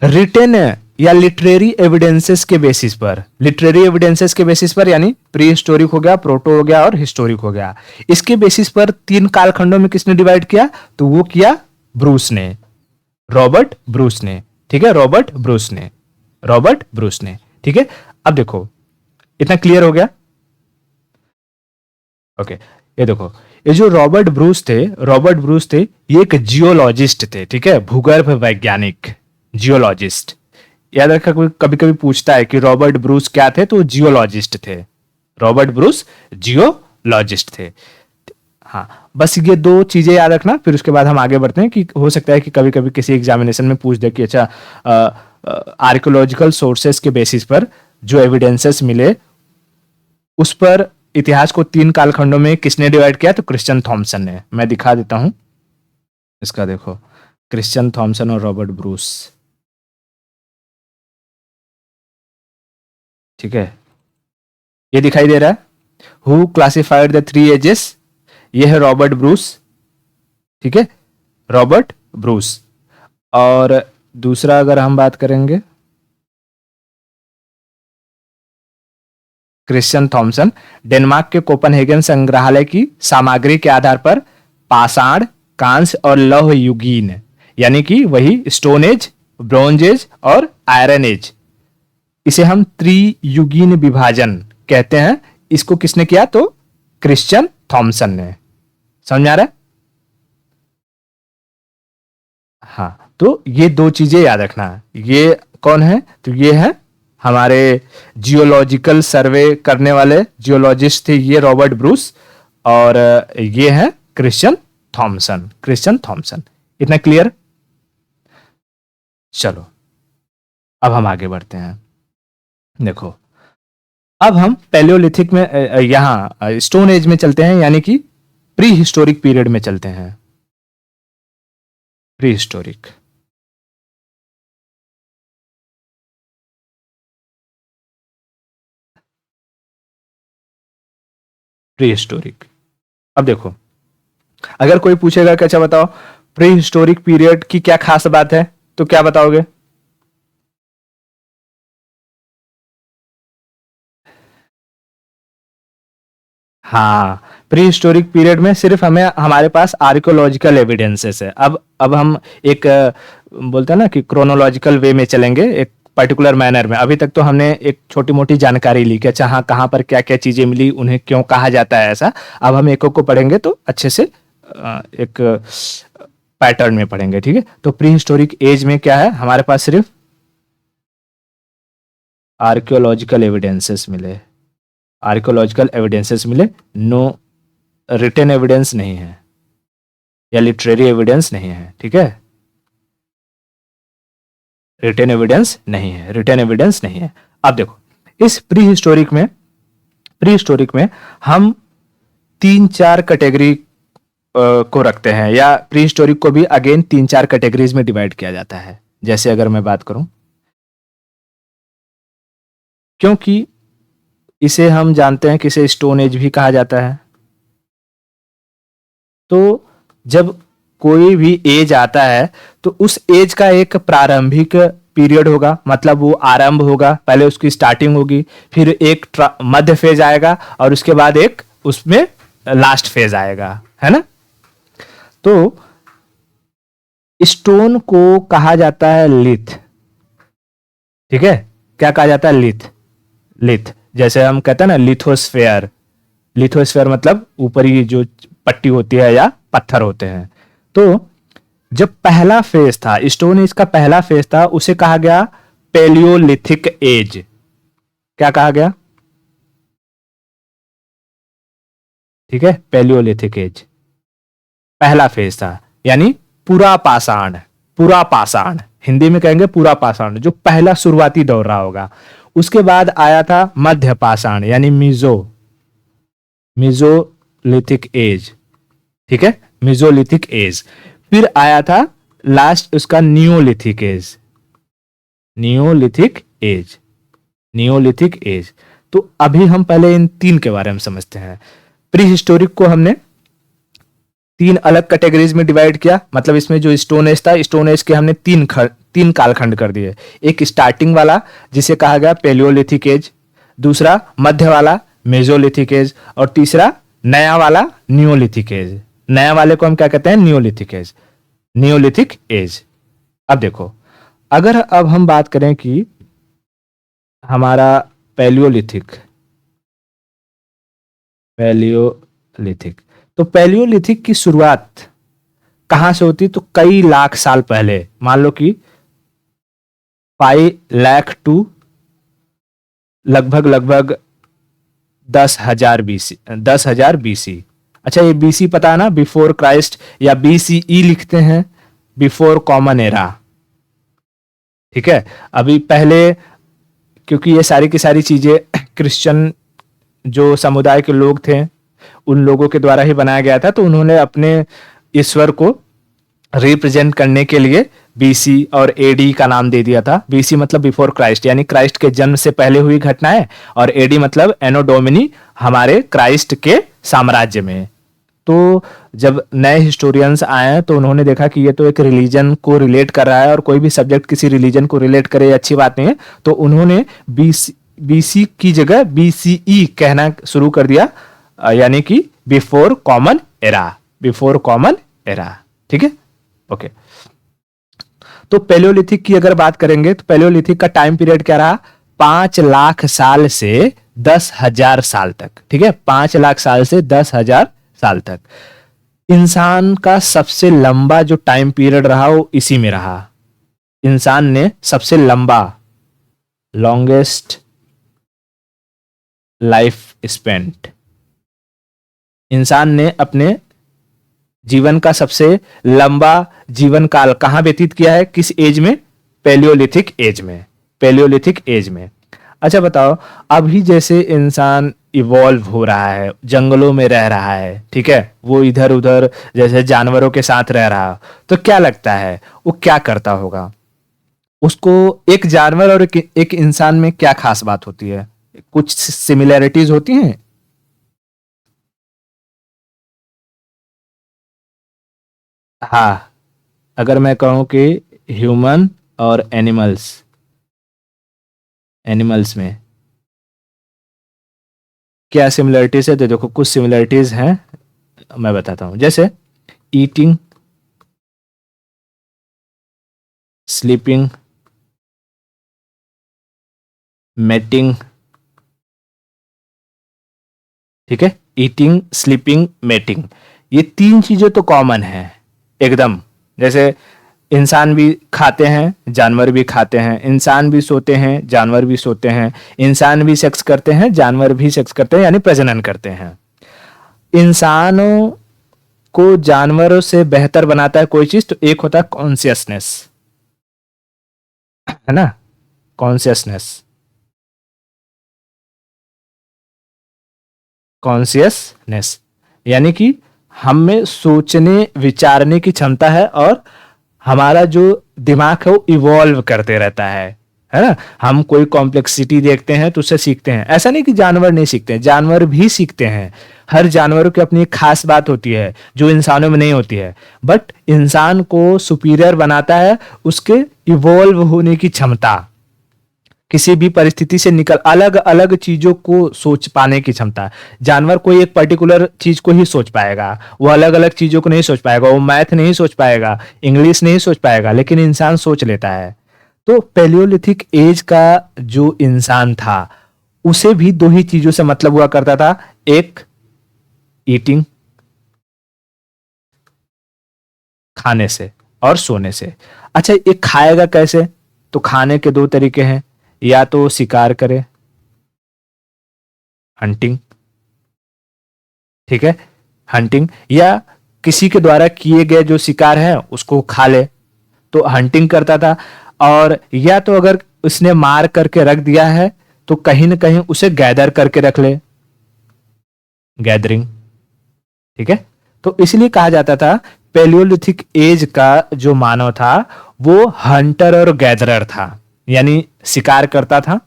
रिटेन या लिटरेरी एविडेंसेस के बेसिस पर, लिटरेरी एविडेंसेस के बेसिस पर, यानी प्री हिस्टोरिक हो गया, प्रोटो हो गया और हिस्टोरिक हो गया, इसके बेसिस पर तीन कालखंडों में किसने डिवाइड किया? तो वो किया ब्रूस ने, रॉबर्ट ब्रूस ने, ठीक है, रॉबर्ट ब्रूस ने, रॉबर्ट ब्रूस ने, ठीक है। अब देखो, इतना क्लियर हो गया? ओके, ये देखो, ये जो रॉबर्ट ब्रूस थे, रॉबर्ट ब्रूस थे, ये एक जियोलॉजिस्ट थे, ठीक है, भूगर्भ वैज्ञानिक, जियोलॉजिस्ट। याद रखा, कोई कभी कभी पूछता है कि रॉबर्ट ब्रूस क्या थे, तो जियोलॉजिस्ट थे, रॉबर्ट ब्रूस जियोलॉजिस्ट थे। हाँ, बस ये दो चीजें याद रखना, फिर उसके बाद हम आगे बढ़ते हैं। कि हो सकता है कि कभी कभी किसी एग्जामिनेशन में पूछ दे कि अच्छा, आर्कियोलॉजिकल सोर्सेस के बेसिस पर जो एविडेंसेस मिले, उस पर इतिहास को तीन कालखंडों में किसने डिवाइड किया? तो क्रिश्चियन थॉमसन ने। मैं दिखा देता हूं इसका, देखो, क्रिश्चियन थॉमसन और रॉबर्ट ब्रूस। ठीक है, ये दिखाई दे रहा है, who classified the three ages, ये है रॉबर्ट ब्रूस, ठीक है, रॉबर्ट ब्रूस। और दूसरा अगर हम बात करेंगे, क्रिश्चियन थॉमसन, डेनमार्क के कोपनहेगन संग्रहालय की सामग्री के आधार पर पाषाण, कांस्य और लौह युगीन, यानी कि वही स्टोन एज, ब्रॉन्ज एज और आयरन एज, इसे हम त्रियुगीन विभाजन कहते हैं। इसको किसने किया? तो क्रिश्चियन थॉमसन ने। समझ में आ रहा है? हाँ, तो ये दो चीजें याद रखना। ये कौन है? तो ये है हमारे जियोलॉजिकल सर्वे करने वाले जियोलॉजिस्ट थे, ये रॉबर्ट ब्रूस, और ये है क्रिश्चियन थॉमसन, क्रिश्चियन थॉमसन। इतना क्लियर? चलो अब हम आगे बढ़ते हैं। देखो, अब हम पैलियोलिथिक में यहां स्टोन एज में चलते हैं, यानी कि प्री हिस्टोरिक पीरियड में चलते हैं। Pre historic, pre historic. अब देखो, अगर कोई पूछेगा कि अच्छा बताओ प्री हिस्टोरिक पीरियड की क्या खास बात है, तो क्या बताओगे? हाँ, प्री हिस्टोरिक पीरियड में सिर्फ हमें हमारे पास आर्कियोलॉजिकल एविडेंसेस है। अब हम एक बोलते हैं ना कि क्रोनोलॉजिकल वे में चलेंगे, एक पर्टिकुलर मैनर में। अभी तक तो हमने एक छोटी मोटी जानकारी ली कि अच्छा हाँ कहाँ पर क्या क्या चीजें मिली, उन्हें क्यों कहा जाता है ऐसा। अब हम एक को पढ़ेंगे तो अच्छे से एक पैटर्न में पढ़ेंगे, ठीक है। तो प्री हिस्टोरिक एज में क्या है, हमारे पास सिर्फ आर्कियोलॉजिकल एविडेंसेस मिले, आर्कियोलॉजिकल एविडेंसेस मिले, नो रिटन एविडेंस नहीं है या लिटरेरी एविडेंस नहीं है, ठीक है। रिटन एविडेंस नहीं है, रिटन एविडेंस नहीं है। अब देखो, इस प्री हिस्टोरिक में हम 3-4 कैटेगरी को रखते हैं, या प्री हिस्टोरिक को भी अगेन 3-4 कैटेगरीज में डिवाइड किया जाता है। जैसे अगर मैं बात करूं, क्योंकि इसे हम जानते हैं कि इसे स्टोन एज भी कहा जाता है, तो जब कोई भी एज आता है तो उस एज का एक प्रारंभिक पीरियड होगा, मतलब वो आरंभ होगा, पहले उसकी स्टार्टिंग होगी, फिर एक मध्य फेज आएगा और उसके बाद एक उसमें लास्ट फेज आएगा, है ना। तो स्टोन को कहा जाता है लिथ, ठीक है। क्या कहा जाता है? लिथ, लिथ। जैसे हम कहते हैं ना लिथोस्फेयर, लिथोस्फेयर मतलब ऊपरी जो पट्टी होती है या पत्थर होते हैं। तो जब पहला फेज था, स्टोन एज का पहला फेज था, उसे कहा गया पैलियोलिथिक एज। क्या कहा गया? ठीक है, पैलियोलिथिक एज पहला फेज था, यानी पूरा पाषाण, पूरा पाषाण हिंदी में कहेंगे पूरा पाषाण, जो पहला शुरुआती दौर रहा होगा। उसके बाद आया था मध्य पाषाण, यानी मिजोलिथिक एज, ठीक है, मिजोलिथिक एज। फिर आया था लास्ट उसका Neolithic age, Neolithic age, Neolithic age. तो अभी हम पहले इन 3 के बारे में समझते हैं। प्री हिस्टोरिक को हमने 3 अलग कैटेगरीज में डिवाइड किया, मतलब इसमें जो स्टोन एज था, स्टोन एज के हमने 3 कालखंड कर दिए। एक स्टार्टिंग वाला जिसे कहा गया पैलियोलिथिक एज, दूसरा मध्य वाला मेजोलिथिक एज, और तीसरा नया वाला नियोलिथिक एज। नया वाले को हम क्या कहते हैं? Neolithic age, Neolithic age. अब देखो, अगर अब हम बात करें कि हमारा पैलियोलिथिक, पैलियोलिथिक, तो पैलियोलिथिक की शुरुआत कहां से होती? तो कई लाख साल पहले, मान लो कि 5 लाख टू लगभग 10,000 बीसी, 10,000 बीसी। अच्छा, ये बीसी पता है ना, बिफोर क्राइस्ट, या बीसीई लिखते हैं, बिफोर कॉमन एरा, ठीक है। अभी पहले, क्योंकि ये सारी की सारी चीजें क्रिश्चियन जो समुदाय के लोग थे उन लोगों के द्वारा ही बनाया गया था, तो उन्होंने अपने ईश्वर को रिप्रेजेंट करने के लिए बीसी और एडी का नाम दे दिया था। बीसी मतलब बिफोर क्राइस्ट, यानी क्राइस्ट के जन्म से पहले हुई घटनाएं, और एडी मतलब एनो डोमिनी, हमारे क्राइस्ट के साम्राज्य में। तो जब नए हिस्टोरियंस आए तो उन्होंने देखा कि ये तो एक रिलीजन को रिलेट कर रहा है, और कोई भी सब्जेक्ट किसी रिलीजन को रिलेट करे अच्छी बात नहीं है, तो उन्होंने बीसी की जगह बीसीई कहना शुरू कर दिया, यानी कि before common era, before common era. ठीक है, ओके। तो पैलियोलिथिक की अगर बात करेंगे तो पैलियोलिथिक का टाइम पीरियड क्या रहा? 5 लाख साल से 10,000 साल तक। ठीक है, 5 लाख साल से 10,000 साल तक। इंसान का सबसे लंबा जो टाइम पीरियड रहा वो इसी में रहा। इंसान ने सबसे लंबा, लॉन्गेस्ट लाइफ स्पेंट, इंसान ने अपने जीवन का सबसे लंबा जीवन काल कहां व्यतीत किया है? किस एज में? पैलियोलिथिक एज में, पैलियोलिथिक एज में। अच्छा बताओ, अभी जैसे इंसान इवॉल्व हो रहा है, जंगलों में रह रहा है, ठीक है, वो इधर उधर जैसे जानवरों के साथ रह रहा है, तो क्या लगता है वो क्या करता होगा? उसको एक जानवर और एक इंसान में क्या खास बात होती है? कुछ सिमिलैरिटीज होती हैं? हाँ, अगर मैं कहूं कि ह्यूमन और एनिमल्स, एनिमल्स में क्या सिमिलरिटीज है? तो देखो कुछ सिमिलरिटीज हैं, मैं बताता हूं। जैसे ईटिंग, स्लीपिंग, मेटिंग। ठीक है, ईटिंग, स्लीपिंग, मेटिंग, ये 3 चीजें तो कॉमन है एकदम। जैसे इंसान भी खाते हैं, जानवर भी खाते हैं, इंसान भी सोते हैं, जानवर भी सोते हैं, इंसान भी सेक्स करते हैं, जानवर भी सेक्स करते हैं, यानी प्रजनन करते हैं। इंसानों को जानवरों से बेहतर बनाता है कोई चीज, तो एक होता है कॉन्शियसनेस, है ना, कॉन्शियसनेस, कॉन्शियसनेस, यानी कि हम में सोचने विचारने की क्षमता है, और हमारा जो दिमाग है वो इवॉल्व करते रहता है ना। हम कोई कॉम्प्लेक्सिटी देखते हैं तो उससे सीखते हैं। ऐसा नहीं कि जानवर नहीं सीखते हैं, जानवर भी सीखते हैं। हर जानवरों की अपनी एक खास बात होती है जो इंसानों में नहीं होती है, बट इंसान को सुपीरियर बनाता है उसके इवॉल्व होने की क्षमता, किसी भी परिस्थिति से निकल अलग अलग चीजों को सोच पाने की क्षमता। जानवर कोई एक पर्टिकुलर चीज को ही सोच पाएगा, वो अलग अलग चीजों को नहीं सोच पाएगा, वो मैथ नहीं सोच पाएगा, इंग्लिश नहीं सोच पाएगा, लेकिन इंसान सोच लेता है। तो पैलियोलिथिक एज का जो इंसान था उसे भी 2 ही चीजों से मतलब हुआ करता था, एक ईटिंग, खाने से, और सोने से। अच्छा, ये खाएगा कैसे? तो खाने के 2 तरीके हैं, या तो शिकार करे, हंटिंग, ठीक है, हंटिंग, या किसी के द्वारा किए गए जो शिकार है उसको खा ले, तो हंटिंग करता था। और या तो अगर उसने मार करके रख दिया है तो कहीं ना कहीं उसे गैदर करके रख ले, गैदरिंग, ठीक है। तो इसलिए कहा जाता था पैलियोलिथिक एज का जो मानव था वो हंटर और गैदरर था, यानी शिकार करता था,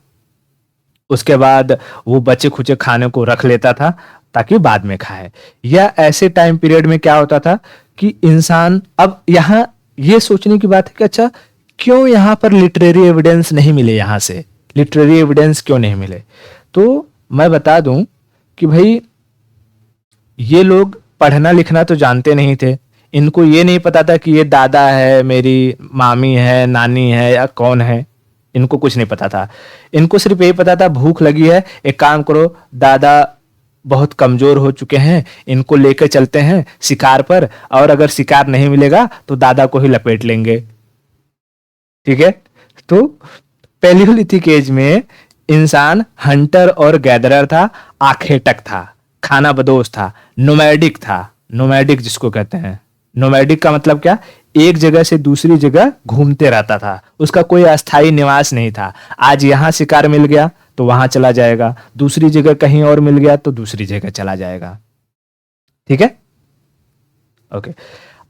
उसके बाद वो बचे खुचे खाने को रख लेता था ताकि बाद में खाए। या ऐसे टाइम पीरियड में क्या होता था कि इंसान, अब यहां ये सोचने की बात है कि अच्छा क्यों यहां पर लिटरेरी एविडेंस नहीं मिले, यहां से लिटरेरी एविडेंस क्यों नहीं मिले? तो मैं बता दूं कि भाई ये लोग पढ़ना लिखना तो जानते नहीं थे, इनको ये नहीं पता था कि ये दादा है, मेरी मामी है, नानी है, या कौन है, इनको कुछ नहीं पता था। इनको सिर्फ यही पता था भूख लगी है, एक काम करो, दादा बहुत कमजोर हो चुके हैं, इनको लेकर चलते हैं शिकार पर, और अगर शिकार नहीं मिलेगा तो दादा को ही लपेट लेंगे, ठीक है। तो पैलियोलिथिक एज में इंसान हंटर और गैदरर था, आखेटक था, खाना बदोश था, नोमैडिक था। नोमैडिक जिसको कहते हैं, नोमैडिक का मतलब क्या? एक जगह से दूसरी जगह घूमते रहता था, उसका कोई अस्थायी निवास नहीं था। आज यहां शिकार मिल गया तो वहां चला जाएगा, दूसरी जगह कहीं और मिल गया तो दूसरी जगह चला जाएगा, ठीक है, ओके।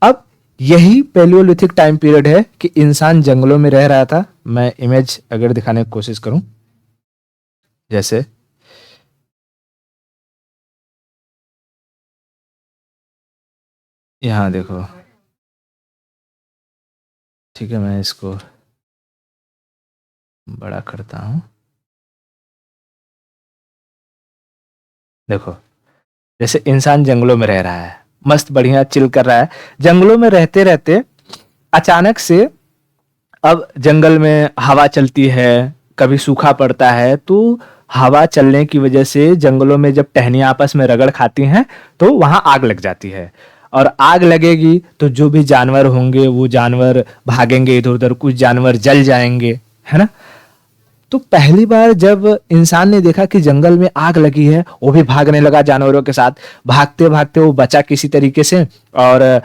अब यही पैलियोलिथिक टाइम पीरियड है कि इंसान जंगलों में रह रहा था। मैं इमेज अगर दिखाने की कोशिश करूं, जैसे यहां देखो, ठीक है, मैं इसको बड़ा करता हूं। देखो, जैसे इंसान जंगलों में रह रहा है, मस्त बढ़िया चिल कर रहा है। जंगलों में रहते रहते अचानक से अब जंगल में हवा चलती है, कभी सूखा पड़ता है, तो हवा चलने की वजह से जंगलों में जब टहनियाँ आपस में रगड़ खाती हैं तो वहाँ आग लग जाती है। और आग लगेगी तो जो भी जानवर होंगे वो जानवर भागेंगे इधर उधर, कुछ जानवर जल जाएंगे, है ना। तो पहली बार जब इंसान ने देखा कि जंगल में आग लगी है, वो भी भागने लगा जानवरों के साथ। भागते भागते वो बचा किसी तरीके से, और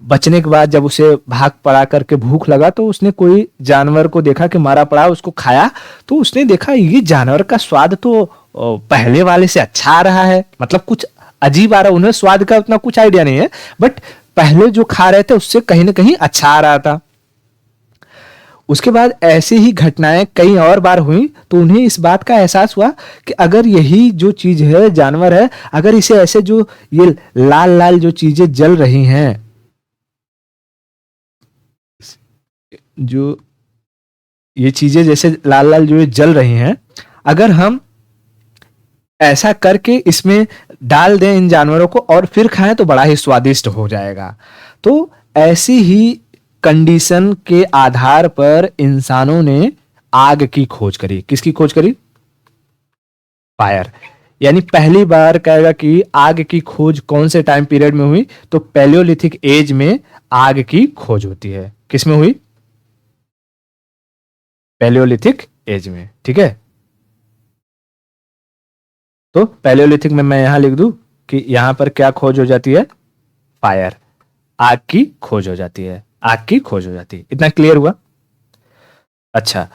बचने के बाद जब उसे भाग पड़ा करके भूख लगा तो उसने कोई जानवर को देखा कि मारा पड़ा, उसको खाया। तो उसने देखा ये जानवर का स्वाद तो पहले वाले से अच्छा आ रहा है, मतलब कुछ अजीब आ रहा है। उन्हें स्वाद का उतना कुछ आइडिया नहीं है, बट पहले जो खा रहे थे उससे कहीं ना कहीं अच्छा आ रहा था। उसके बाद ऐसी ही घटनाएं कई और बार हुई, तो उन्हें इस बात का एहसास हुआ कि अगर यही जो चीज है, जानवर है, अगर इसे ऐसे जो ये लाल लाल जो चीजें जल रही हैं, जो ये चीजें जैसे लाल लाल जो ये जल रही हैं, अगर हम ऐसा करके इसमें डाल दें इन जानवरों को और फिर खाएं तो बड़ा ही स्वादिष्ट हो जाएगा। तो ऐसी ही कंडीशन के आधार पर इंसानों ने आग की खोज करी। किसकी खोज करी? फायर। यानी पहली बार कहेगा कि आग की खोज कौन से टाइम पीरियड में हुई? तो पैलियोलिथिक एज में आग की खोज होती है। किस में हुई? पैलियोलिथिक एज में, ठीक है। तो पैलियोलिथिक में मैं यहां लिख दूं कि यहां पर क्या खोज हो जाती है? फायर, आग की खोज हो जाती है, आग की खोज हो जाती है। इतना क्लियर हुआ? अच्छा,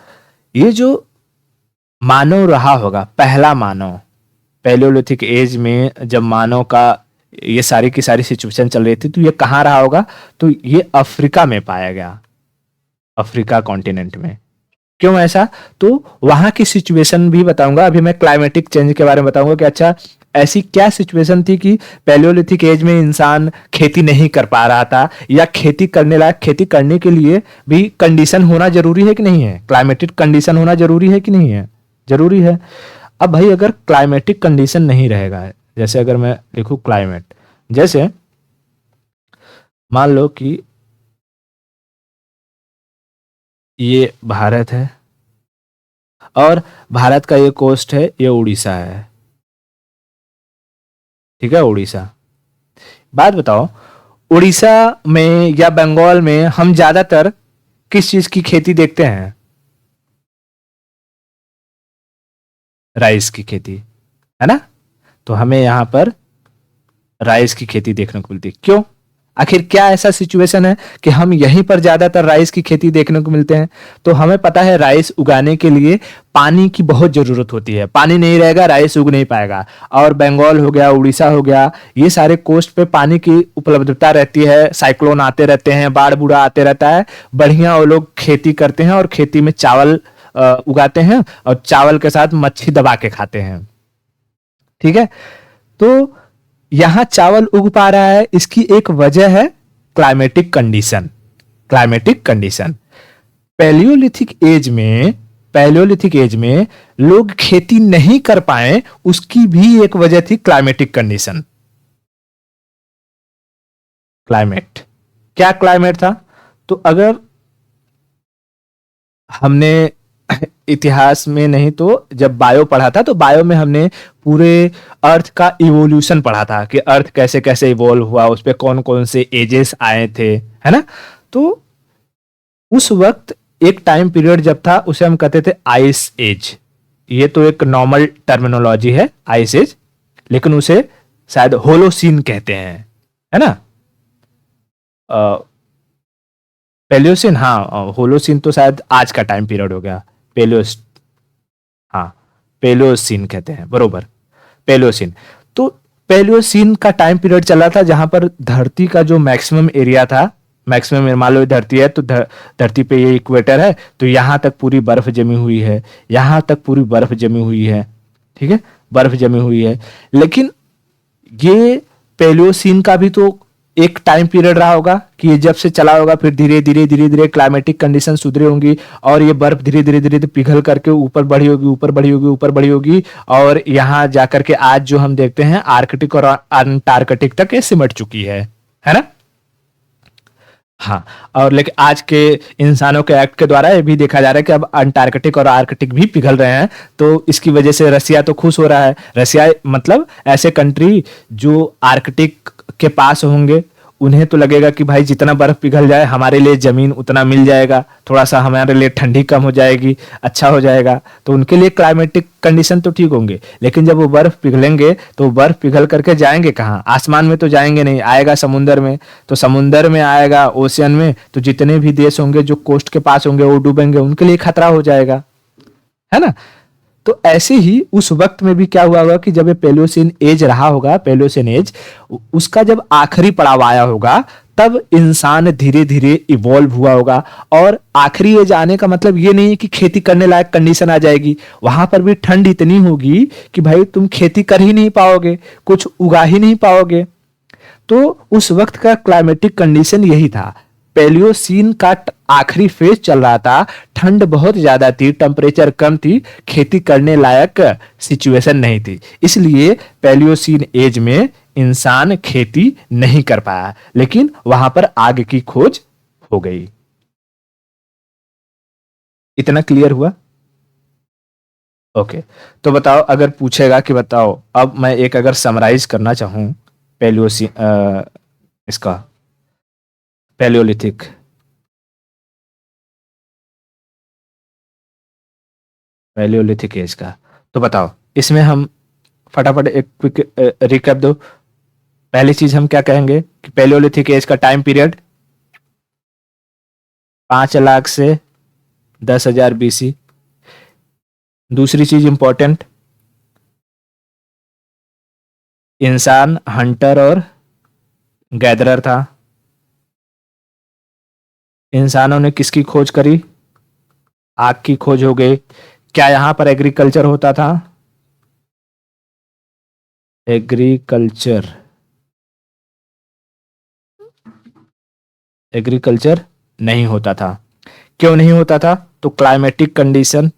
ये जो मानव रहा होगा, पहला मानव, पैलियोलिथिक एज में जब मानव का ये सारी की सारी सिचुएशन चल रही थी, तो ये कहां रहा होगा? तो ये अफ्रीका में पाया गया, अफ्रीका कॉन्टिनेंट में। क्यों ऐसा? तो वहां की सिचुएशन भी बताऊंगा। अभी मैं क्लाइमेटिक चेंज के बारे में बताऊंगा कि अच्छा ऐसी क्या सिचुएशन थी कि पैलियोलिथिक एज में इंसान खेती नहीं कर पा रहा था, या खेती करने लायक, खेती करने के लिए भी कंडीशन होना जरूरी है कि नहीं है? क्लाइमेटिक कंडीशन होना जरूरी है कि नहीं है? जरूरी है। अब भाई अगर क्लाइमेटिक कंडीशन नहीं रहेगा, जैसे अगर मैं लिखूं क्लाइमेट, जैसे मान लो कि ये भारत है और भारत का ये कोस्ट है, ये उड़ीसा है, ठीक है, उड़ीसा। बात बताओ, उड़ीसा में या बंगाल में हम ज्यादातर किस चीज की खेती देखते हैं? राइस की खेती, है ना। तो हमें यहां पर राइस की खेती देखने को मिलती है। क्यों? आखिर क्या ऐसा सिचुएशन है कि हम यहीं पर ज्यादातर राइस की खेती देखने को मिलते हैं? तो हमें पता है राइस उगाने के लिए पानी की बहुत जरूरत होती है, पानी नहीं रहेगा राइस उग नहीं पाएगा। और बंगाल हो गया, उड़ीसा हो गया, ये सारे कोस्ट पे पानी की उपलब्धता रहती है, साइक्लोन आते रहते हैं, बाढ़ बूढ़ा आते रहता है, बढ़िया वो लोग खेती करते हैं और खेती में चावल उगाते हैं और चावल के साथ मच्छी दबा के खाते हैं, ठीक है। तो यहां चावल उग पा रहा है, इसकी एक वजह है climatic condition. Climatic condition Palaeolithic age में, पैलियोलिथिक एज में लोग खेती नहीं कर पाए, उसकी भी एक वजह थी क्लाइमेटिक कंडीशन। क्लाइमेट, क्या क्लाइमेट था? तो अगर हमने इतिहास में नहीं तो जब बायो पढ़ा था, तो बायो में हमने पूरे अर्थ का इवोल्यूशन पढ़ा था कि अर्थ कैसे कैसे इवोल्व हुआ, उस पे कौन कौन से एजेस आए थे, है ना। तो उस वक्त एक टाइम पीरियड जब था उसे हम कहते थे आइस एज। ये तो एक नॉर्मल टर्मिनोलॉजी है आइस एज, लेकिन उसे शायद होलोसीन कहते हैं, है ना। पेलियोसिन, हाँ, होलोसिन तो शायद आज का टाइम पीरियड हो गया। पेलियोस, हाँ, पेलियोसिन कहते हैं, बरोबर, पेलियोसिन। तो पेलियोसिन का टाइम पीरियड चला था जहां पर धरती का जो मैक्सिमम एरिया था मैक्सिमम मान लो धरती है तो धरती पे ये इक्वेटर है, तो यहाँ तक पूरी बर्फ जमी हुई है, यहाँ तक पूरी बर्फ जमी हुई है, ठीक है, बर्फ जमी हुई है। लेकिन ये पैलियोसीन का भी तो एक टाइम पीरियड रहा होगा कि ये जब से चला होगा, फिर धीरे धीरे क्लाइमेटिक कंडीशन सुधरी होंगी और ये बर्फ धीरे धीरे धीरे पिघल करके ऊपर बढ़ी होगी, ऊपर बढ़ी होगी, ऊपर बढ़ी होगी, और यहाँ जाकर के आज जो हम देखते हैं आर्कटिक और अंटार्कटिक तक ये सिमट चुकी है ना। हाँ, और लेकिन आज के इंसानों के एक्ट के द्वारा ये भी देखा जा रहा है कि अब अंटार्कटिक और आर्कटिक भी पिघल रहे हैं, तो इसकी वजह से रसिया तो खुश हो रहा है। रसिया मतलब ऐसे कंट्री जो आर्कटिक के पास होंगे, उन्हें तो लगेगा कि भाई जितना बर्फ पिघल जाए हमारे लिए जमीन उतना मिल जाएगा, थोड़ा सा हमारे लिए ठंडी कम हो जाएगी, अच्छा हो जाएगा, तो उनके लिए क्लाइमेटिक कंडीशन तो ठीक होंगे। लेकिन जब वो बर्फ पिघलेंगे तो बर्फ पिघल करके जाएंगे कहाँ? आसमान में तो जाएंगे नहीं, आएगा समुंदर में, तो समुंदर में आएगा, ओशियन में, तो जितने भी देश होंगे जो कोस्ट के पास होंगे वो डूबेंगे, उनके लिए खतरा हो जाएगा, है ना। तो ऐसे ही उस वक्त में भी क्या हुआ होगा कि जब ये पैलियोसीन एज रहा होगा, पैलियोसीन एज, उसका जब आखिरी पड़ाव आया होगा, तब इंसान धीरे धीरे इवॉल्व हुआ होगा। और आखिरी एज आने का मतलब ये नहीं है कि खेती करने लायक कंडीशन आ जाएगी, वहां पर भी ठंड इतनी होगी कि भाई तुम खेती कर ही नहीं पाओगे, कुछ उगा ही नहीं पाओगे। तो उस वक्त का क्लाइमेटिक कंडीशन यही था। पैलियोसीन का आखिरी फेज चल रहा था, ठंड बहुत ज्यादा थी, टेम्परेचर कम थी, खेती करने लायक सिचुएशन नहीं थी, इसलिए पैलियोसीन एज में इंसान खेती नहीं कर पाया। लेकिन वहां पर आग की खोज हो गई। इतना क्लियर हुआ? ओके, तो बताओ, अगर पूछेगा कि बताओ, अब मैं एक अगर समराइज करना चाहूं पैलियोसीन इसका पैलियोलिथिक पैलियोलिथिक एज का, तो बताओ इसमें हम फटाफट एक क्विक रिकैप दो। पहली चीज हम क्या कहेंगे कि पैलियोलिथिक एज का टाइम पीरियड 5 लाख से 10,000 BC। दूसरी चीज इंपॉर्टेंट, इंसान हंटर और गैदरर था। इंसानों ने किसकी खोज करी? आग की खोज हो गई। क्या यहां पर एग्रीकल्चर होता था? एग्रीकल्चर नहीं होता था। क्यों नहीं होता था? तो क्लाइमेटिक कंडीशन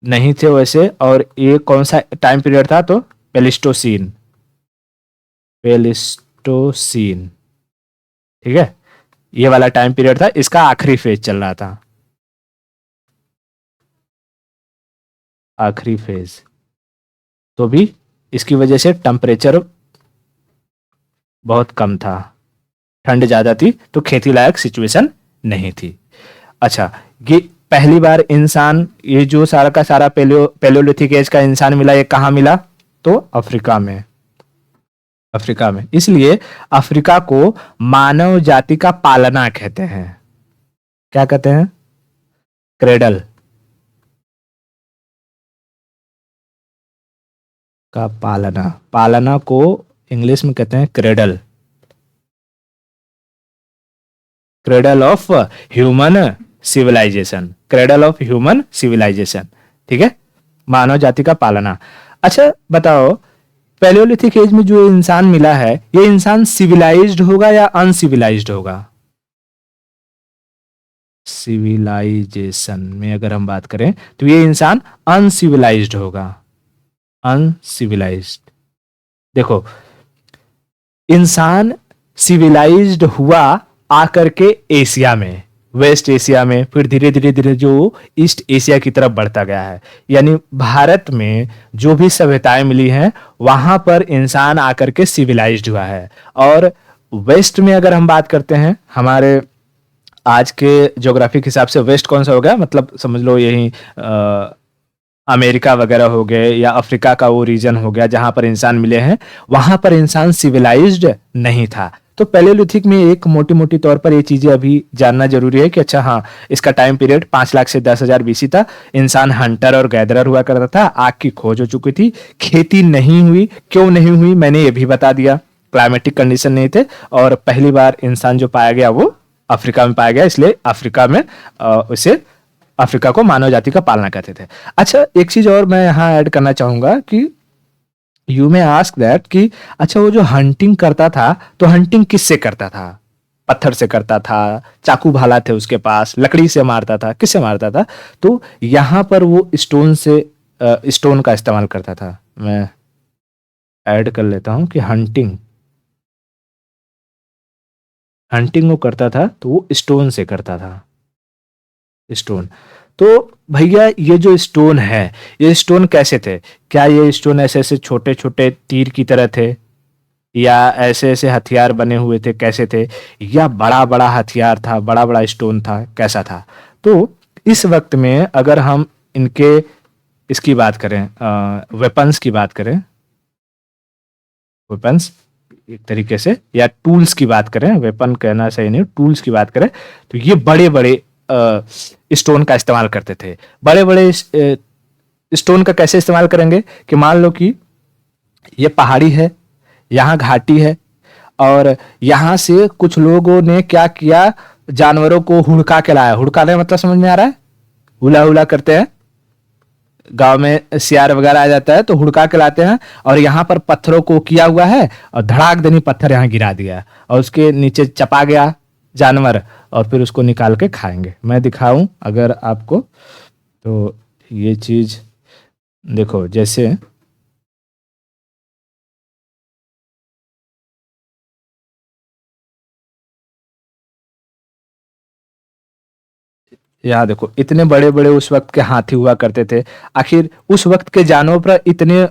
नहीं थे वैसे। और ये कौन सा टाइम पीरियड था? तो पेलिस्टोसीन, ठीक है, ये वाला टाइम पीरियड था, इसका आखिरी फेज चल रहा था, आखिरी फेज। तो भी इसकी वजह से टेम्परेचर बहुत कम था, ठंड ज्यादा थी, तो खेती लायक सिचुएशन नहीं थी। अच्छा, ये पहली बार इंसान, ये जो सारा का सारा पैलियोलिथिक एज का इंसान मिला, ये कहाँ मिला? तो अफ्रीका में। इसलिए अफ्रीका को मानव जाति का पालना कहते हैं। क्या कहते हैं? क्रेडल का पालना को इंग्लिश में कहते हैं क्रेडल ऑफ ह्यूमन सिविलाइजेशन, ठीक है, मानव जाति का पालना। अच्छा बताओ, पैलियोलिथिक एज में जो इंसान मिला है, ये इंसान सिविलाइज्ड होगा या अनसिविलाइज्ड होगा? सिविलाइजेशन में अगर हम बात करें तो ये इंसान अनसिविलाइज्ड होगा, अनसिविलाइज्ड। देखो, इंसान सिविलाइज्ड हुआ आकर के एशिया में, वेस्ट एशिया में, फिर धीरे धीरे जो ईस्ट एशिया की तरफ बढ़ता गया है। यानी भारत में जो भी सभ्यताएं मिली हैं, वहां पर इंसान आकर के सिविलाइज्ड हुआ है। और वेस्ट में अगर हम बात करते हैं, हमारे आज के ज्योग्राफिक हिसाब से वेस्ट कौन सा हो गया? मतलब समझ लो यही अमेरिका वगैरह हो गए, या अफ्रीका का वो रीजन हो गया जहां पर इंसान मिले हैं, वहां पर इंसान सिविलाइज्ड नहीं था। तो पैलियोलिथिक में एक मोटी मोटी तौर पर ये चीजें अभी जानना जरूरी है कि अच्छा हाँ, इसका टाइम पीरियड 5 लाख से 10,000 BC था। इंसान हंटर और गैदरर हुआ करता था, आग की खोज हो चुकी थी, खेती नहीं हुई। क्यों नहीं हुई मैंने ये भी बता दिया। क्लाइमेटिक कंडीशन नहीं थे, और पहली बार इंसान जो पाया गया वो अफ्रीका में पाया गया, इसलिए अफ्रीका में उसे अफ्रीका को मानव जाति का पालना कहते थे। अच्छा, एक चीज और मैं यहाँ ऐड करना चाहूंगा कि यू मे आस्क दैट कि अच्छा वो जो हंटिंग करता था तो हंटिंग किससे करता था? पत्थर से करता था, चाकू भाला थे उसके पास, लकड़ी से मारता था, किससे मारता था? तो यहाँ पर वो स्टोन का इस्तेमाल करता था। मैं ऐड कर लेता हूं कि हंटिंग वो करता था तो वो स्टोन से करता था, स्टोन। तो भैया ये जो स्टोन है, ये स्टोन कैसे थे? क्या ये स्टोन ऐसे ऐसे छोटे छोटे तीर की तरह थे, या ऐसे ऐसे हथियार बने हुए थे, कैसे थे? या बड़ा बड़ा हथियार था, बड़ा बड़ा स्टोन था, कैसा था? तो इस वक्त में अगर हम इनके इसकी बात करें, वेपन्स की बात करें, वेपन्स एक तरीके से, या टूल्स की बात करें, वेपन कहना सही नहीं, टूल्स की बात करें, तो ये बड़े बड़े स्टोन का इस्तेमाल करते थे। बड़े बड़े स्टोन का कैसे इस्तेमाल करेंगे कि मान लो कि ये पहाड़ी है, यहाँ घाटी है, और यहाँ से कुछ लोगों ने क्या किया, जानवरों को हुड़का के लाया। हुड़काने मतलब समझ में आ रहा है? हुला हुला करते हैं, गांव में सियार वगैरह आ जाता है तो हुड़का के लाते हैं, और यहाँ पर पत्थरों को किया हुआ है और धड़ाक दनी पत्थर यहाँ गिरा दिया, और उसके नीचे चपा गया जानवर, और फिर उसको निकाल के खाएंगे। मैं दिखाऊं अगर आपको, तो ये चीज देखो, जैसे यहाँ देखो, इतने बड़े बड़े उस वक्त के हाथी हुआ करते थे। आखिर उस वक्त के जानवरों पर इतने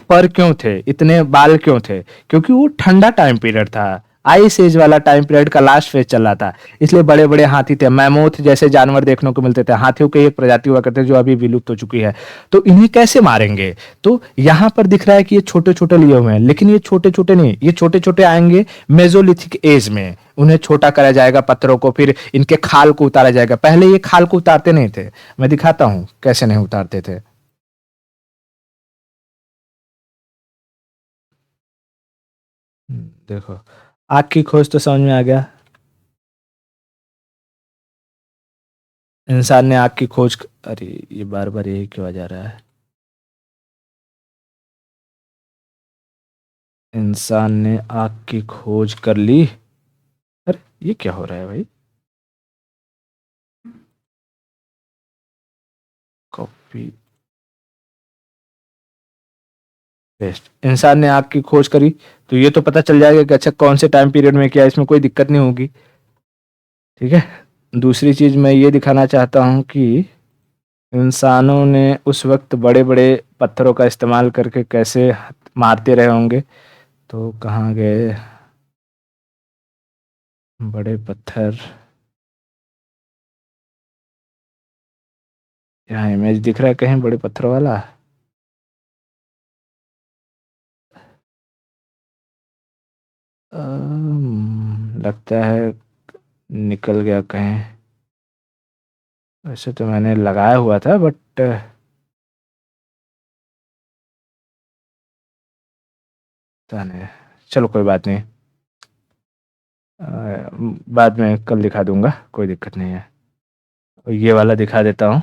फर क्यों थे, इतने बाल क्यों थे? क्योंकि वो ठंडा टाइम पीरियड था, आइस एज वाला टाइम पीरियड का लास्ट फेज चल रहा था, इसलिए बड़े बड़े हाथी थे। मैमोथ जैसे जानवर देखने को मिलते थे। हाथियों की एक प्रजाति हुआ करते जो अभी विलुप्त हो चुकी है। तो इन्हें कैसे मारेंगे? तो यहाँ पर दिख रहा है कि ये छोटे छोटे लिए हुए हैं, लेकिन ये छोटे छोटे नहीं, ये छोटे छोटे आएंगे मेजोलिथिक एज में। उन्हें छोटा करा जाएगा पत्थरों को, फिर इनके खाल को उतारा जाएगा। पहले ये खाल को उतारते नहीं थे, मैं दिखाता हूं कैसे नहीं उतारते थे। देखो, आग की खोज तो समझ में आ गया। इंसान ने आग की खोज, अरे ये बार बार यही क्यों आ जा रहा है? इंसान ने आग की खोज कर ली। अरे ये क्या हो रहा है भाई? Copy paste. इंसान ने आग की खोज करी तो ये तो पता चल जाएगा कि अच्छा कौन से टाइम पीरियड में किया, इसमें कोई दिक्कत नहीं होगी। ठीक है। दूसरी चीज मैं ये दिखाना चाहता हूँ कि इंसानों ने उस वक्त बड़े बड़े पत्थरों का इस्तेमाल करके कैसे मारते रहे होंगे। तो कहाँ गए बड़े पत्थर? यहाँ इमेज दिख रहा है कहीं बड़े पत्थर वाला? लगता है निकल गया कहीं। वैसे तो मैंने लगाया हुआ था, बट पता नहीं। चलो कोई बात नहीं, बाद में कल दिखा दूंगा, कोई दिक्कत नहीं है। ये वाला दिखा देता हूँ।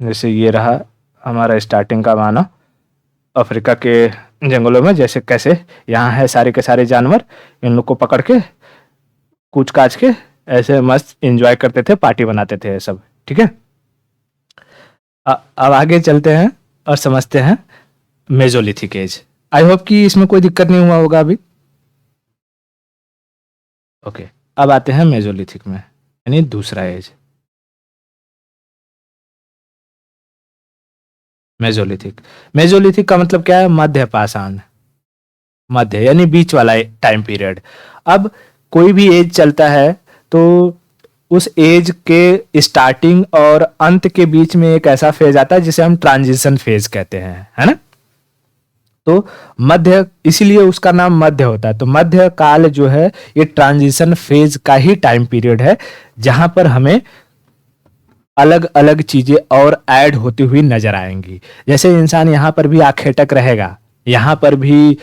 जैसे ये रहा हमारा स्टार्टिंग का मानव अफ्रीका के जंगलों में, जैसे कैसे यहाँ है सारे के सारे जानवर, इन लोग को पकड़ के कूच काच के ऐसे मस्त एंजॉय करते थे, पार्टी बनाते थे सब। ठीक है। अब आगे चलते हैं और समझते हैं मेजोलिथिक एज। आई होप कि इसमें कोई दिक्कत नहीं हुआ होगा अभी। ओके, अब आते हैं मेजोलिथिक में, यानी दूसरा एज, मेजोलिथिक। मेजोलिथिक का मतलब क्या है? मध्य पाषाण। मध्य यानी बीच वाला टाइम पीरियड। अब कोई भी एज चलता है तो उस एज के स्टार्टिंग और अंत के बीच में एक ऐसा फेज आता है जिसे हम ट्रांजिशन फेज कहते हैं, है ना? तो मध्य, इसीलिए उसका नाम मध्य होता है। तो मध्य काल जो है ये ट्रांजिशन फेज का ही टाइम पीरियड है, जहां पर हमें अलग अलग चीजें और ऐड होती हुई नजर आएंगी। जैसे इंसान यहाँ पर भी आखेटक रहेगा, यहाँ पर भी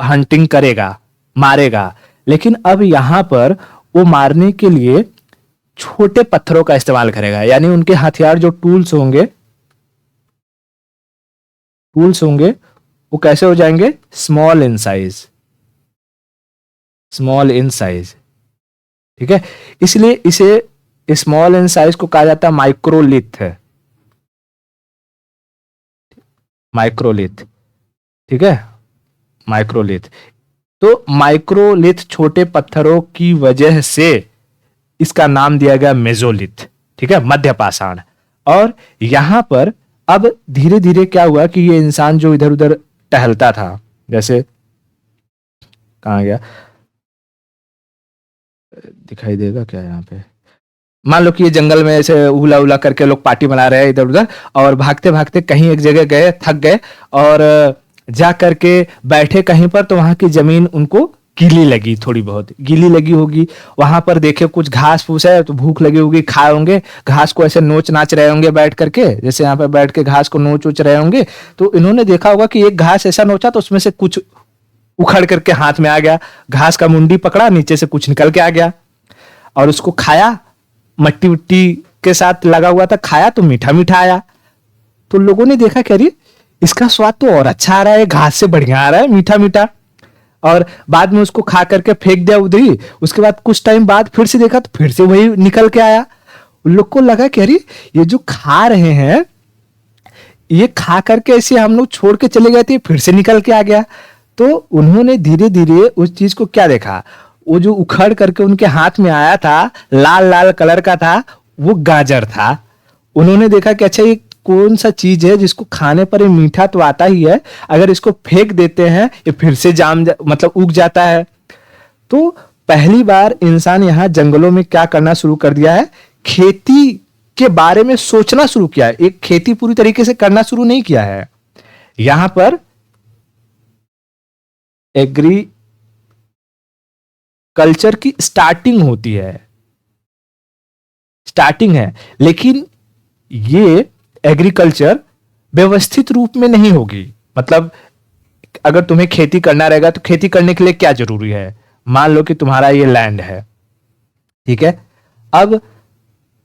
हंटिंग करेगा, मारेगा, लेकिन अब यहाँ पर वो मारने के लिए छोटे पत्थरों का इस्तेमाल करेगा। यानी उनके हथियार जो टूल्स होंगे वो कैसे हो जाएंगे? Small in size, small in size. ठीक है, इसलिए इसे स्मॉल इन साइज को कहा जाता है माइक्रोलिथ है, माइक्रोलिथ। ठीक है, माइक्रोलिथ। तो माइक्रोलिथ छोटे पत्थरों की वजह से इसका नाम दिया गया मेसोलिथ। ठीक है, मध्य पाषाण। और यहां पर अब धीरे धीरे क्या हुआ कि ये इंसान जो इधर उधर टहलता था, जैसे कहां गया, दिखाई देगा क्या यहाँ पे? मान लो कि ये जंगल में ऐसे उला उला करके लोग पार्टी बना रहे हैं इधर उधर, और भागते भागते कहीं एक जगह गए, थक गए, और जा करके बैठे कहीं पर, तो वहां की जमीन उनको गीली लगी, थोड़ी बहुत गीली लगी होगी। वहां पर देखे कुछ घास फूस है, तो भूख लगी होगी, खाए होंगे घास को, ऐसे नोच नाच रहे होंगे बैठ करके, जैसे यहाँ पे बैठ के घास को नोच उच रहे होंगे। तो इन्होंने देखा होगा कि एक घास ऐसा नोचा तो उसमें से कुछ उखड़ करके हाथ में आ गया, घास का मुंडी पकड़ा, नीचे से कुछ निकल के आ गया, और उसको खाया, मट्टी उट्टी के साथ लगा हुआ था, खाया तो मीठा मीठा आया। तो लोगों ने देखा कि अरे इसका स्वाद तो और अच्छा आ रहा है, घास से बढ़िया आ रहा है, मीठा मीठा। और बाद में उसको खा करके फेंक दिया उधर ही। उसके बाद कुछ टाइम बाद फिर से देखा तो फिर से वही निकल के आया। उन लोग को लगा कि अरे ये जो खा रहे हैं, ये खा करके ऐसे हम लोग छोड़ के चले गए थे, फिर से निकल के आ गया। तो उन्होंने धीरे धीरे उस चीज को क्या देखा, वो जो उखड़ करके उनके हाथ में आया था, लाल लाल कलर का था, वो गाजर था। उन्होंने देखा कि अच्छा ये कौन सा चीज है जिसको खाने पर ये मीठा तो आता ही है, अगर इसको फेंक देते हैं ये फिर से मतलब उग जाता है। तो पहली बार इंसान यहाँ जंगलों में क्या करना शुरू कर दिया है, खेती के बारे में सोचना शुरू किया है। एक खेती पूरी तरीके से करना शुरू नहीं किया है, यहां पर एग्रीकल्चर की स्टार्टिंग होती है, स्टार्टिंग है, लेकिन ये एग्रीकल्चर व्यवस्थित रूप में नहीं होगी। मतलब अगर तुम्हें खेती करना रहेगा तो खेती करने के लिए क्या जरूरी है, मान लो कि तुम्हारा ये लैंड है, ठीक है, अब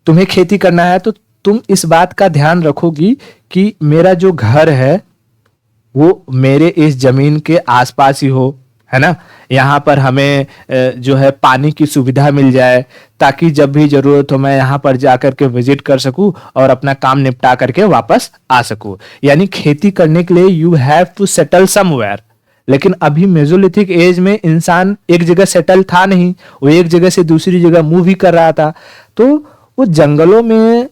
तुम्हें खेती करना है तो तुम इस बात का ध्यान रखोगी कि मेरा जो घर है वो मेरे इस जमीन के आसपास ही हो, है ना, यहाँ पर हमें जो है पानी की सुविधा मिल जाए, ताकि जब भी जरूरत हो मैं यहाँ पर जाकर के विजिट कर सकूं और अपना काम निपटा करके वापस आ सकूं। यानी खेती करने के लिए you have to settle somewhere. लेकिन अभी मेसोलिथिक एज में इंसान एक जगह सेटल था नहीं, वो एक जगह से दूसरी जगह मूव ही कर रहा था। तो वो जंगलों में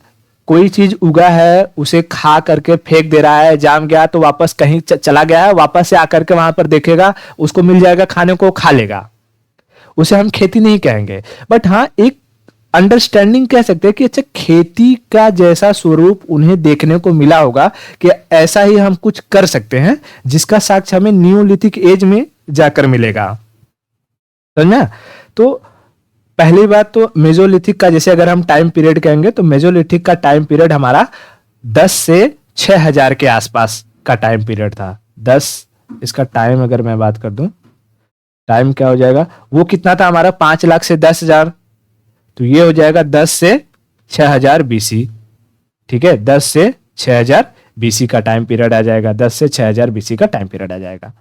कोई चीज उगा है उसे खा करके फेंक दे रहा है, जाम गया तो वापस कहीं चला गया है, वापस से आकर के वहां पर देखेगा उसको मिल जाएगा खाने को, खा लेगा, उसे हम खेती नहीं कहेंगे। बट हाँ, एक अंडरस्टैंडिंग कह सकते हैं कि अच्छा खेती का जैसा स्वरूप उन्हें देखने को मिला होगा कि ऐसा ही हम कुछ कर सकते हैं, जिसका साक्ष्य हमें न्यूलिथिक एज में जाकर मिलेगा। समझा? तो पहली बात तो मेसोलिथिक का, जैसे अगर हम टाइम पीरियड कहेंगे तो मेसोलिथिक का टाइम पीरियड हमारा 10 से 6000 के आसपास का टाइम पीरियड था। 10, इसका टाइम अगर मैं बात कर दूं, टाइम क्या हो जाएगा, वो कितना था हमारा 5 लाख से 10,000, तो ये हो जाएगा 10 से 6000 बीसी। ठीक है, 10 से 6000 बीसी का टाइम पीरियड आ जाएगा, 10 से 6000 बीसी का टाइम पीरियड आ जाएगा।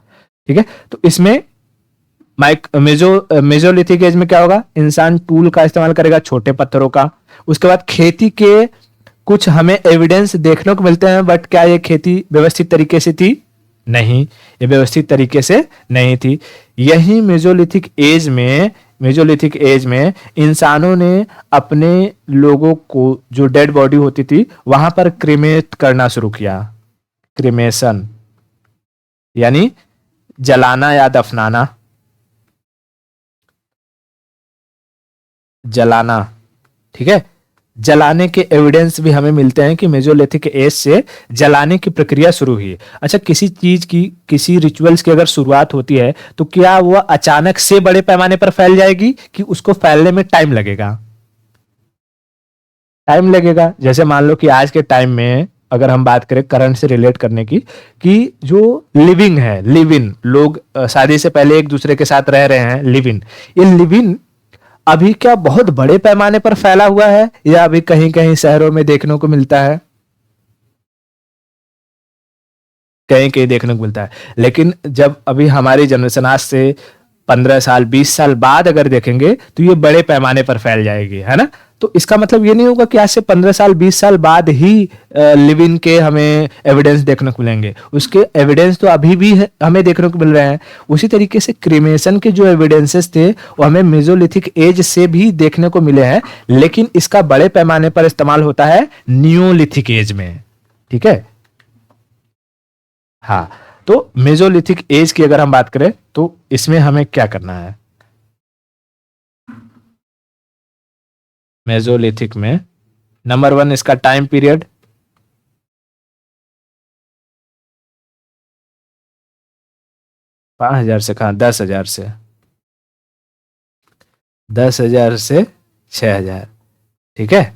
ठीक है, तो इसमें मेसोलिथिक एज में क्या होगा, इंसान टूल का इस्तेमाल करेगा, छोटे पत्थरों का। उसके बाद खेती के कुछ हमें एविडेंस देखने को मिलते हैं, बट क्या ये खेती व्यवस्थित तरीके से थी? नहीं, ये व्यवस्थित तरीके से नहीं थी। यही मेसोलिथिक एज में इंसानों ने अपने लोगों को, जो डेड बॉडी होती थी, वहां पर क्रीमेट करना शुरू किया। क्रीमेशन यानी जलाना या दफनाना, जलाना। ठीक है, जलाने के एविडेंस भी हमें मिलते हैं कि मेसोलिथिक एज से जलाने की प्रक्रिया शुरू हुई। अच्छा, किसी चीज की, किसी रिचुअल्स की अगर शुरुआत होती है तो क्या वह अचानक से बड़े पैमाने पर फैल जाएगी कि उसको फैलने में टाइम लगेगा? टाइम लगेगा। जैसे मान लो कि आज के टाइम में अगर हम बात करें करंट से रिलेट करने की, कि जो लिविंग है, लिव इन लोग शादी से पहले एक दूसरे के साथ रह रहे हैं, लिव इन, ये लिव इन अभी क्या बहुत बड़े पैमाने पर फैला हुआ है या अभी कहीं कहीं शहरों में देखने को मिलता है? कहीं कहीं देखने को मिलता है। लेकिन जब अभी हमारी जनरेशन आज से 15 साल 20 साल बाद अगर देखेंगे तो ये बड़े पैमाने पर फैल जाएगी, है ना? तो इसका मतलब ये नहीं होगा कि आज से 15 साल 20 साल बाद ही लिव इन के हमें एविडेंस देखने को मिलेंगे। उसके एविडेंस तो अभी भी हमें देखने को मिल रहे हैं। उसी तरीके से क्रीमेशन के जो एविडेंसेस थे वो हमें मेसोलिथिक एज से भी देखने को मिले हैं, लेकिन इसका बड़े पैमाने पर इस्तेमाल होता है नियोलिथिक एज में। ठीक है, हाँ। तो मेसोलिथिक एज की अगर हम बात करें तो इसमें हमें क्या करना है? मेसोलिथिक में नंबर 1 इसका टाइम पीरियड, $5,000 से कहा, 10,000 से, 10,000 से 6,000। ठीक है,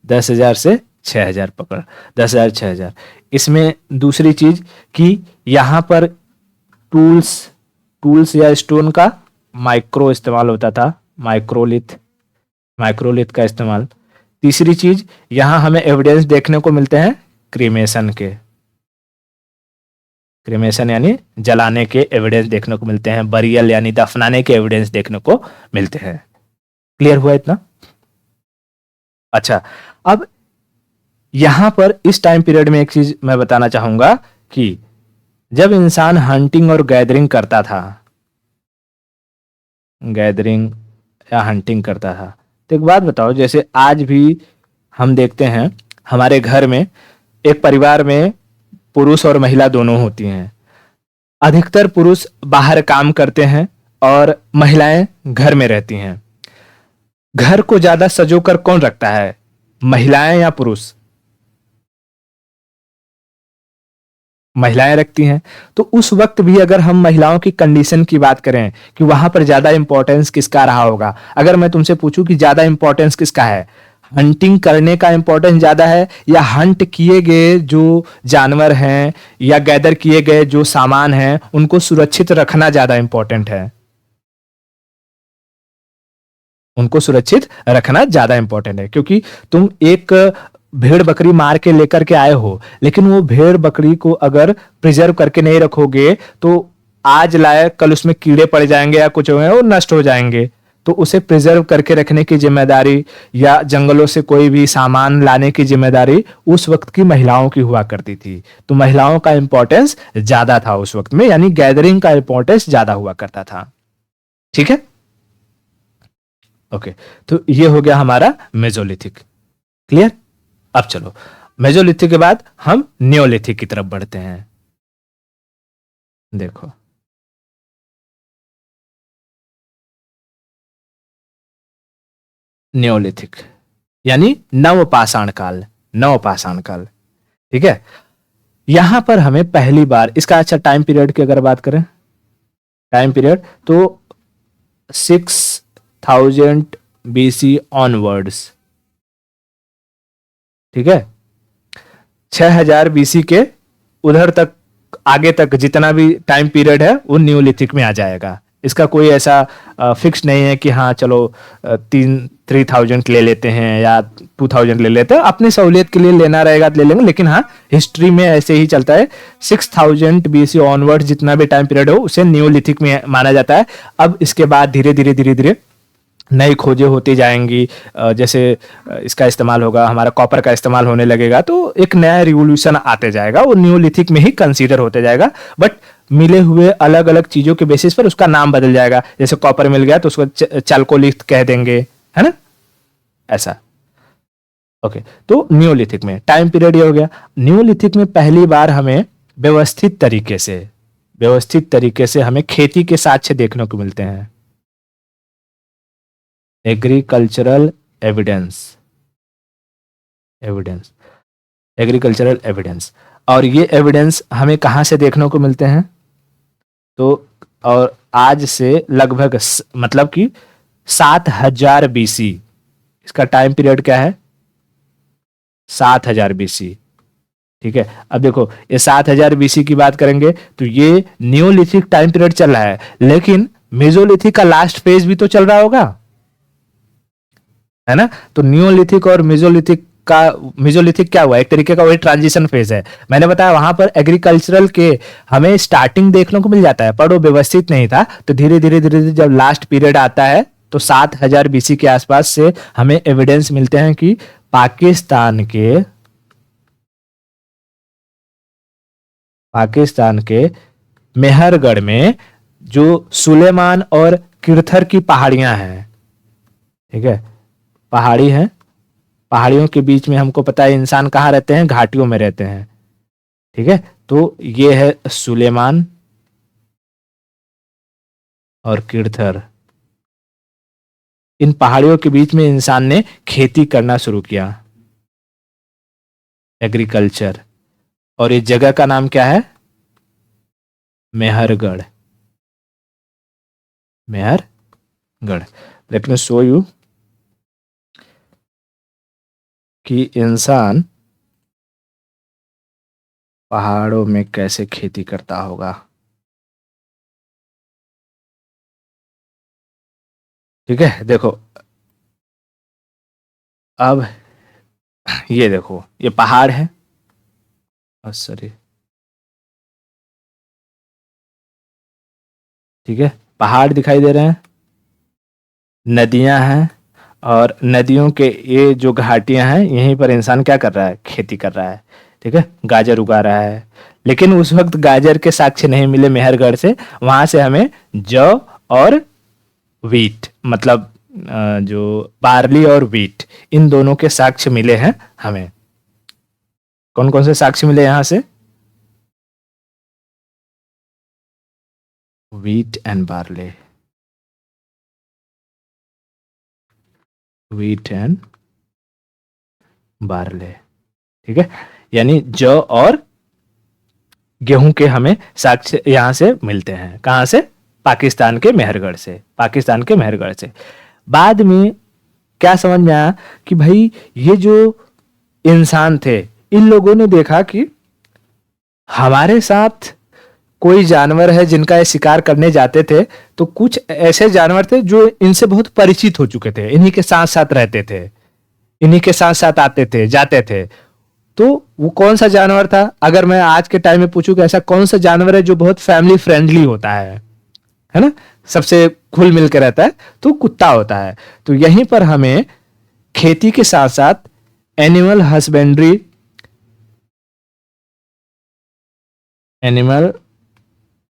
10,000 से 6,000 पकड़, 10,000 6,000। इसमें दूसरी चीज कि यहां पर टूल्स टूल्स या स्टोन का माइक्रो इस्तेमाल होता था, माइक्रोलिथ, माइक्रोलिथ का इस्तेमाल। तीसरी चीज, यहां हमें एविडेंस देखने को मिलते हैं क्रीमेशन के, क्रीमेशन यानी जलाने के एविडेंस देखने को मिलते हैं, बरियल यानी दफनाने के एविडेंस देखने को मिलते हैं। क्लियर हुआ इतना? अच्छा, अब यहां पर इस टाइम पीरियड में एक चीज मैं बताना चाहूंगा कि जब इंसान हंटिंग और गैदरिंग करता था, गैदरिंग या हंटिंग करता था, तो एक बात बताओ, जैसे आज भी हम देखते हैं हमारे घर में, एक परिवार में पुरुष और महिला दोनों होती हैं। अधिकतर पुरुष बाहर काम करते हैं और महिलाएं घर में रहती हैं। घर को ज्यादा सजोकर कौन रखता है, महिलाएं या पुरुष? महिलाएं रखती हैं। तो उस वक्त भी अगर हम महिलाओं की कंडीशन की बात करें कि वहां पर ज्यादा इंपॉर्टेंस किसका रहा होगा, अगर मैं तुमसे पूछूं कि ज्यादा इंपॉर्टेंस किसका है, हंटिंग करने का इंपॉर्टेंस ज्यादा है या हंट किए गए जो जानवर हैं या गैदर किए गए जो सामान हैं उनको सुरक्षित रखना ज्यादा इंपॉर्टेंट है? उनको सुरक्षित रखना ज्यादा इंपॉर्टेंट है, क्योंकि तुम एक भेड़ बकरी मार के लेकर के आए हो, लेकिन वो भेड़ बकरी को अगर प्रिजर्व करके नहीं रखोगे तो आज लाए कल उसमें कीड़े पड़ जाएंगे या कुछ होंगे, वो नष्ट हो जाएंगे। तो उसे प्रिजर्व करके रखने की जिम्मेदारी या जंगलों से कोई भी सामान लाने की जिम्मेदारी उस वक्त की महिलाओं की हुआ करती थी। तो महिलाओं का इंपॉर्टेंस ज्यादा था उस वक्त में, यानी गैदरिंग का इंपॉर्टेंस ज्यादा हुआ करता था। ठीक है, ओके। तो ये हो गया हमारा मेसोलिथिक। क्लियर? अब चलो मेसोलिथिक के बाद हम नियोलिथिक की तरफ बढ़ते हैं। देखो, नियोलिथिक यानी नवपाषाण काल, नवपाषाण काल। ठीक है, यहां पर हमें पहली बार इसका, अच्छा टाइम पीरियड की अगर बात करें, टाइम पीरियड तो 6,000 BC ऑनवर्ड्स। ठीक है, 6,000 BC के उधर तक, आगे तक जितना भी टाइम पीरियड है वो न्यूलिथिक में आ जाएगा। इसका कोई ऐसा फिक्स नहीं है कि हाँ चलो 3,000 ले लेते हैं या 2,000 ले लेते हैं, अपनी सहूलियत के लिए लेना रहेगा तो ले लेंगे, लेकिन हाँ हिस्ट्री में ऐसे ही चलता है। 6,000 BC ऑनवर्ड जितना भी टाइम पीरियड हो उसे न्यूलिथिक में माना जाता है। अब इसके बाद धीरे धीरे धीरे धीरे नई खोजें होती जाएंगी, जैसे इसका इस्तेमाल होगा, हमारा कॉपर का इस्तेमाल होने लगेगा, तो एक नया रिवोल्यूशन आते जाएगा, वो न्यूलिथिक में ही कंसीडर होते जाएगा। बट मिले हुए अलग अलग चीजों के बेसिस पर उसका नाम बदल जाएगा। जैसे कॉपर मिल गया तो उसको चल्कोलिथ कह देंगे, है ना, ऐसा। ओके, तो न्यूलिथिक में टाइम पीरियड ये हो गया। न्यूलिथिक में पहली बार हमें व्यवस्थित तरीके से हमें खेती के साक्ष्य देखने को मिलते हैं। Agricultural evidence, agricultural evidence. और ये एविडेंस हमें कहां से देखने को मिलते हैं? तो और आज से लगभग मतलब कि 7,000 BC, इसका टाइम पीरियड क्या है? 7000 बीसी। ठीक है, अब देखो ये 7000 बीसी की बात करेंगे तो ये न्यूलिथिक टाइम पीरियड चल रहा है, लेकिन मेसोलिथिक का लास्ट फेज भी तो चल रहा होगा, है ना। तो न्यूलिथिक और मेसोलिथिक क्या हुआ, एक तरीके का वही ट्रांजिशन फेज है। मैंने बताया वहां पर एग्रीकल्चरल के हमें स्टार्टिंग देखने को मिल जाता है, पर वो व्यवस्थित नहीं था। तो धीरे धीरे धीरे धीरे जब लास्ट पीरियड आता है तो 7000 बीसी के आसपास से हमें एविडेंस मिलते हैं कि पाकिस्तान के मेहरगढ़ में जो सुलेमान और किरथर की पहाड़ियां हैं, ठीक है, पहाड़ी हैं, पहाड़ियों के बीच में हमको पता है इंसान कहाँ रहते हैं, घाटियों में रहते हैं। ठीक है, तो ये है सुलेमान और किरथर। इन पहाड़ियों के बीच में इंसान ने खेती करना शुरू किया, एग्रीकल्चर। और इस जगह का नाम क्या है, Mehrgarh. Mehrgarh. Let me show you कि इंसान पहाड़ों में कैसे खेती करता होगा। ठीक है, देखो अब ये देखो, ये पहाड़ है, सॉरी, ठीक है, पहाड़ दिखाई दे रहे हैं, नदियां हैं, और नदियों के ये जो घाटियां हैं यहीं पर इंसान क्या कर रहा है, खेती कर रहा है। ठीक है, गाजर उगा रहा है, लेकिन उस वक्त गाजर के साक्ष्य नहीं मिले मेहरगढ़ से, वहां से हमें जौ और वीट, मतलब जो बार्ली और वीट, इन दोनों के साक्ष्य मिले हैं हमें। कौन कौन से साक्ष्य मिले यहां से, wheat and barley, wheat and barley. ठीक है, यानी जौ और गेहूं के हमें साक्ष्य यहां से मिलते हैं। कहां से, पाकिस्तान के मेहरगढ़ से, पाकिस्तान के मेहरगढ़ से। बाद में क्या समझ में आया कि भाई ये जो इंसान थे, इन लोगों ने देखा कि हमारे साथ कोई जानवर है जिनका ये शिकार करने जाते थे, तो कुछ ऐसे जानवर थे जो इनसे बहुत परिचित हो चुके थे, इन्हीं के साथ साथ रहते थे, इन्हीं के साथ साथ आते थे जाते थे। तो वो कौन सा जानवर था, अगर मैं आज के टाइम में पूछूं कि ऐसा कौन सा जानवर है जो बहुत फैमिली फ्रेंडली होता है ना, सबसे घुल मिल के रहता है, तो कुत्ता होता है। तो यहीं पर हमें खेती के साथ साथ एनिमल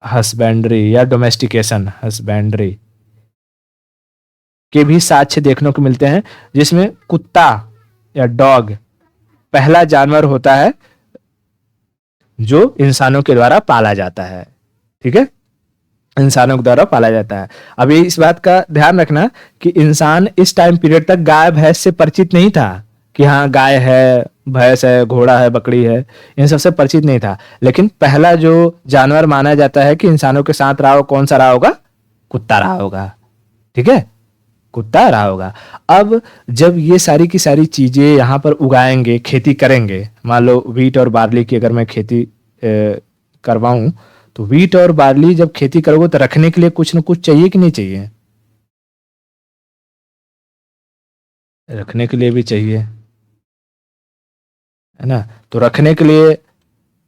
हस्बेंड्री या डोमेस्टिकेशन हस्बेंड्री के भी साक्ष्य देखने को मिलते हैं, जिसमें कुत्ता या डॉग पहला जानवर होता है जो इंसानों के द्वारा पाला जाता है। ठीक है, इंसानों के द्वारा पाला जाता है। अब ये इस बात का ध्यान रखना कि इंसान इस टाइम पीरियड तक गाय भैंस से परिचित नहीं था, कि हाँ गाय है, भैंस है, घोड़ा है, बकरी है, इन सबसे परिचित नहीं था। लेकिन पहला जो जानवर माना जाता है कि इंसानों के साथ रहा हो, कौन सा रहा होगा, कुत्ता रहा होगा। ठीक है, कुत्ता रहा होगा। अब जब ये सारी की सारी चीजें यहाँ पर उगाएंगे, खेती करेंगे, मान लो वीट और बार्ली की अगर मैं खेती करवाऊं, तो वीट और बार्ली जब खेती करोगे तो रखने के लिए कुछ न कुछ चाहिए कि नहीं चाहिए, रखने के लिए भी चाहिए, है ना। तो रखने के लिए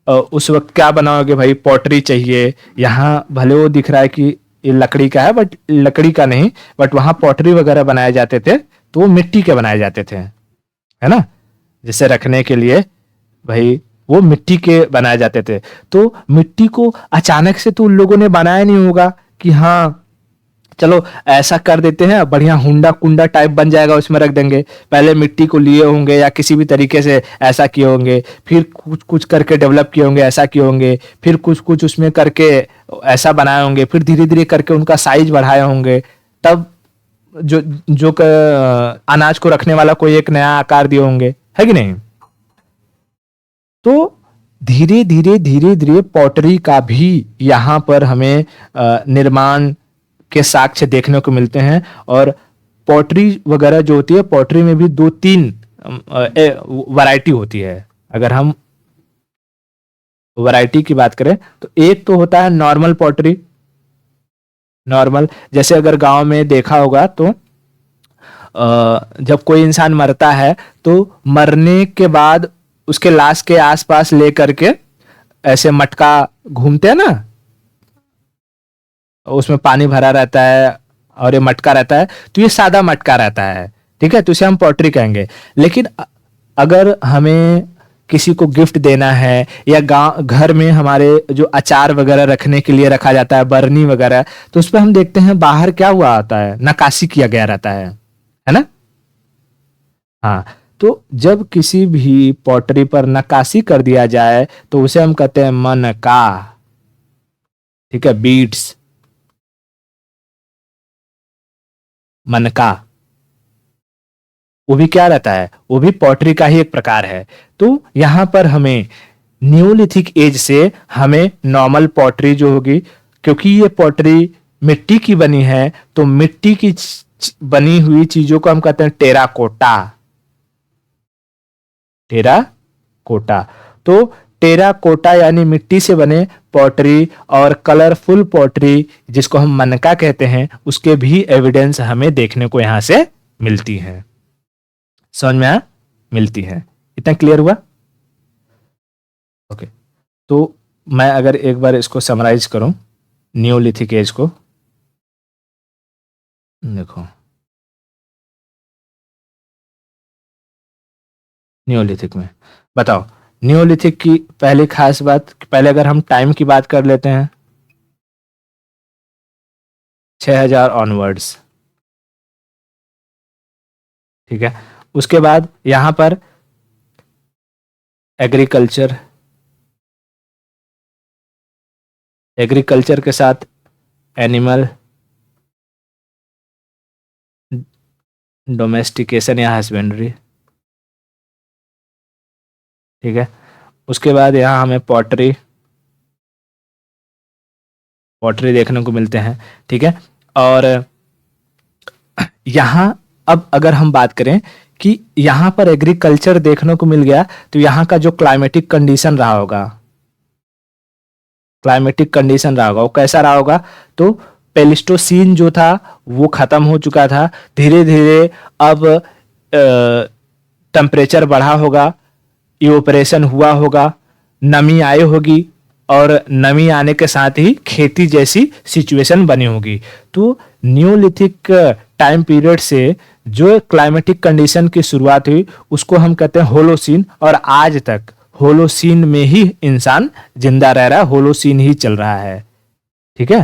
उस वक्त क्या बनाओगे भाई, पॉटरी चाहिए। यहाँ भले वो दिख रहा है कि ये लकड़ी का है, बट लकड़ी का नहीं, बट वहां पॉटरी वगैरह बनाए जाते थे, तो वो मिट्टी के बनाए जाते थे, है ना, जिसे रखने के लिए भाई वो मिट्टी के बनाए जाते थे। तो मिट्टी को अचानक से तो उन लोगों ने बनाया नहीं होगा कि हाँ चलो ऐसा कर देते हैं, बढ़िया हुंडा कुंडा टाइप बन जाएगा, उसमें रख देंगे। पहले मिट्टी को लिए होंगे या किसी भी तरीके से ऐसा किए होंगे, फिर कुछ कुछ करके डेवलप किए होंगे, ऐसा किए होंगे, फिर कुछ कुछ उसमें करके ऐसा बनाए होंगे, फिर धीरे धीरे करके उनका साइज बढ़ाए होंगे, तब जो जो अनाज को रखने वाला कोई एक नया आकार दिए होंगे, है कि नहीं। तो धीरे धीरे धीरे धीरे पॉटरी का भी यहाँ पर हमें निर्माण के साक्ष्य देखने को मिलते हैं। और पॉटरी वगैरह जो होती है, पॉटरी में भी 2-3 वैरायटी होती है। अगर हम वैरायटी की बात करें तो एक तो होता है नॉर्मल पॉटरी। नॉर्मल जैसे अगर गांव में देखा होगा तो जब कोई इंसान मरता है तो मरने के बाद उसके लाश के आसपास लेकर के ऐसे मटका घूमते हैं ना, उसमें पानी भरा रहता है और ये मटका रहता है, तो ये सादा मटका रहता है, ठीक है, तो इसे हम पॉटरी कहेंगे। लेकिन अगर हमें किसी को गिफ्ट देना है या गांव घर में हमारे जो अचार वगैरह रखने के लिए रखा जाता है, बरनी वगैरह, तो उस पर हम देखते हैं बाहर क्या हुआ आता है, नक्काशी किया गया रहता है ना। हाँ, तो जब किसी भी पॉटरी पर नक्काशी कर दिया जाए तो उसे हम कहते हैं मनका, ठीक है, बीट्स, मनका। वो भी क्या रहता है, वो भी पॉटरी का ही एक प्रकार है। तो यहां पर हमें न्यूलिथिक एज से हमें नॉर्मल पॉटरी जो होगी, क्योंकि ये पॉटरी मिट्टी की बनी है, तो मिट्टी की बनी हुई चीजों को हम कहते हैं टेराकोटा। टेराकोटा, तो टेराकोटा यानी मिट्टी से बने पॉटरी और कलरफुल पॉटरी जिसको हम मनका कहते हैं, उसके भी एविडेंस हमें देखने को यहां से मिलती हैं। समझ में आया? मिलती है। इतना क्लियर हुआ? ओके, तो मैं अगर एक बार इसको समराइज करूं न्यूलिथिक एज को, देखो न्यूलिथिक में बताओ, न्यूलिथिक की पहली खास बात, पहले अगर हम टाइम की बात कर लेते हैं, 6000 ऑनवर्ड्स, ठीक है। उसके बाद यहां पर एग्रीकल्चर, एग्रीकल्चर के साथ एनिमल डोमेस्टिकेशन या हस्बेंड्री, ठीक है। उसके बाद यहाँ हमें पॉटरी, पॉटरी देखने को मिलते हैं, ठीक है। और यहाँ अब अगर हम बात करें कि यहाँ पर एग्रीकल्चर देखने को मिल गया, तो यहाँ का जो क्लाइमेटिक कंडीशन रहा होगा, क्लाइमेटिक कंडीशन रहा होगा वो कैसा रहा होगा, तो पेलिस्टोसीन जो था वो खत्म हो चुका था, धीरे धीरे अब टेम्परेचर बढ़ा होगा, इवोपरेशन हुआ होगा, नमी आई होगी, और नमी आने के साथ ही खेती जैसी सिचुएशन बनी होगी। तो न्यूलिथिक टाइम पीरियड से जो क्लाइमेटिक कंडीशन की शुरुआत हुई उसको हम कहते हैं होलोसीन, और आज तक होलोसीन में ही इंसान जिंदा रह रहा है, होलोसीन ही चल रहा है, ठीक है,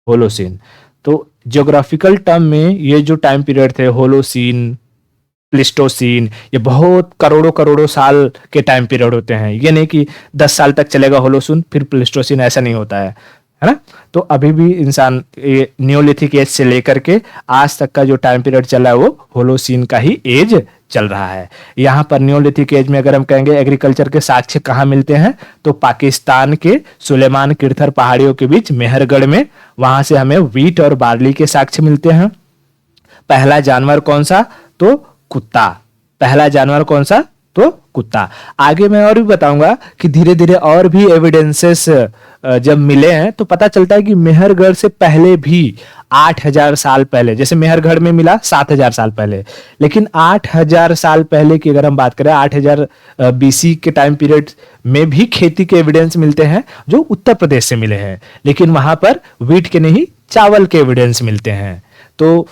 होलोसीन। तो ज्योग्राफिकल टर्म में ये जो टाइम पीरियड थे, होलोसीन, प्लिस्टोसीन, ये बहुत करोड़ों करोड़ों साल के टाइम पीरियड होते हैं। ये नहीं कि 10 साल तक चलेगा होलोसीन फिर प्लिस्टोसीन, ऐसा नहीं होता है ना। तो अभी भी इंसान ये न्यूलिथिक एज से लेकर के आज तक का जो टाइम पीरियड चल रहा है वो होलोसीन का ही एज चल रहा है। यहाँ पर न्यूलिथिक एज में अगर हम कहेंगे एग्रीकल्चर के साक्ष्य कहाँ मिलते हैं, तो पाकिस्तान के सुलेमान किरथर पहाड़ियों के बीच मेहरगढ़ में, वहां से हमें व्हीट और बार्ली के साक्ष्य मिलते हैं। पहला जानवर कौन सा, तो कुत्ता। पहला जानवर कौन सा, तो कुत्ता। आगे मैं और भी बताऊंगा कि धीरे धीरे और भी एविडेंसेस जब मिले हैं तो पता चलता है कि मेहरगढ़ से पहले भी 8000 साल पहले, जैसे मेहरगढ़ में मिला 7000 साल पहले, लेकिन 8000 साल पहले की अगर हम बात करें, 8000 बीसी के टाइम पीरियड में भी खेती के एविडेंस मिलते हैं जो उत्तर प्रदेश से मिले हैं, लेकिन वहां पर व्हीट के नहीं चावल के एविडेंस मिलते हैं। तो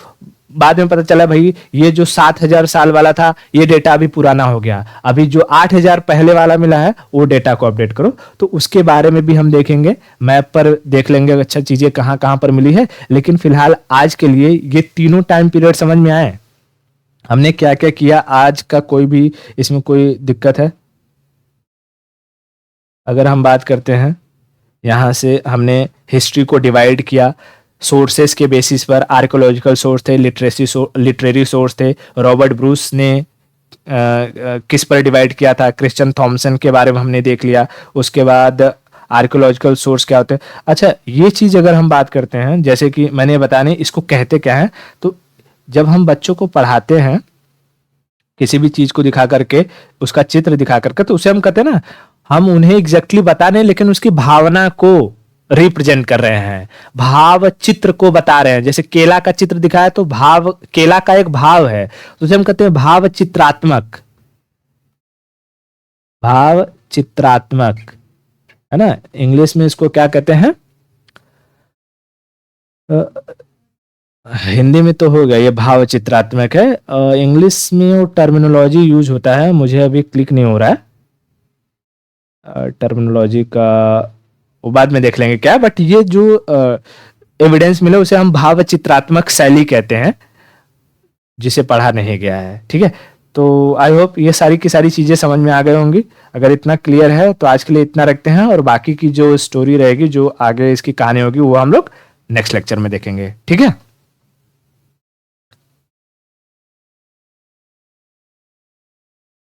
बाद में पता चला भाई ये जो 7000 साल वाला था ये डेटा अभी पुराना हो गया, अभी जो 8000 पहले वाला मिला है वो डेटा को अपडेट करो। तो उसके बारे में भी हम देखेंगे, मैप पर देख लेंगे अच्छा चीजें कहां कहां पर मिली है। लेकिन फिलहाल आज के लिए ये तीनों टाइम पीरियड समझ में आए, हमने क्या क्या किया आज का, कोई भी इसमें कोई दिक्कत है? अगर हम बात करते हैं, यहां से हमने हिस्ट्री को डिवाइड किया सोर्सेस के बेसिस पर, आर्कोलॉजिकल सोर्स थे, लिटरेरी सोर्स थे, रॉबर्ट ब्रूस ने किस पर डिवाइड किया था, क्रिश्चियन थॉमसन के बारे में हमने देख लिया। उसके बाद आर्कोलॉजिकल सोर्स क्या होते हैं। अच्छा, ये चीज़ अगर हम बात करते हैं, जैसे कि मैंने बताया नहीं इसको कहते क्या है, तो जब हम बच्चों को पढ़ाते हैं किसी भी चीज को दिखा करके, उसका चित्र दिखा करके, तो उसे हम कहते हैं ना, हम उन्हें एग्जैक्टली बता नहीं, लेकिन उसकी भावना को रिप्रेजेंट कर रहे हैं, भाव चित्र को बता रहे हैं। जैसे केला का चित्र दिखाया तो भाव, केला का एक भाव है, तो उसे हम कहते हैं भाव चित्रात्मक, भाव चित्रात्मक, है ना। इंग्लिश में इसको क्या कहते हैं, हिंदी में तो हो गया ये भाव चित्रात्मक है, इंग्लिश में वो टर्मिनोलॉजी यूज होता है, मुझे अभी क्लिक नहीं हो रहा है टर्मिनोलॉजी का, वो बाद में देख लेंगे क्या। बट ये जो एविडेंस मिले उसे हम भाव चित्रात्मक शैली कहते हैं, जिसे पढ़ा नहीं गया है, ठीक है। तो आई होप ये सारी की सारी चीजें समझ में आ गई होंगी। अगर इतना क्लियर है तो आज के लिए इतना रखते हैं, और बाकी की जो स्टोरी रहेगी, जो आगे इसकी कहानी होगी, वो हम लोग नेक्स्ट लेक्चर में देखेंगे, ठीक है।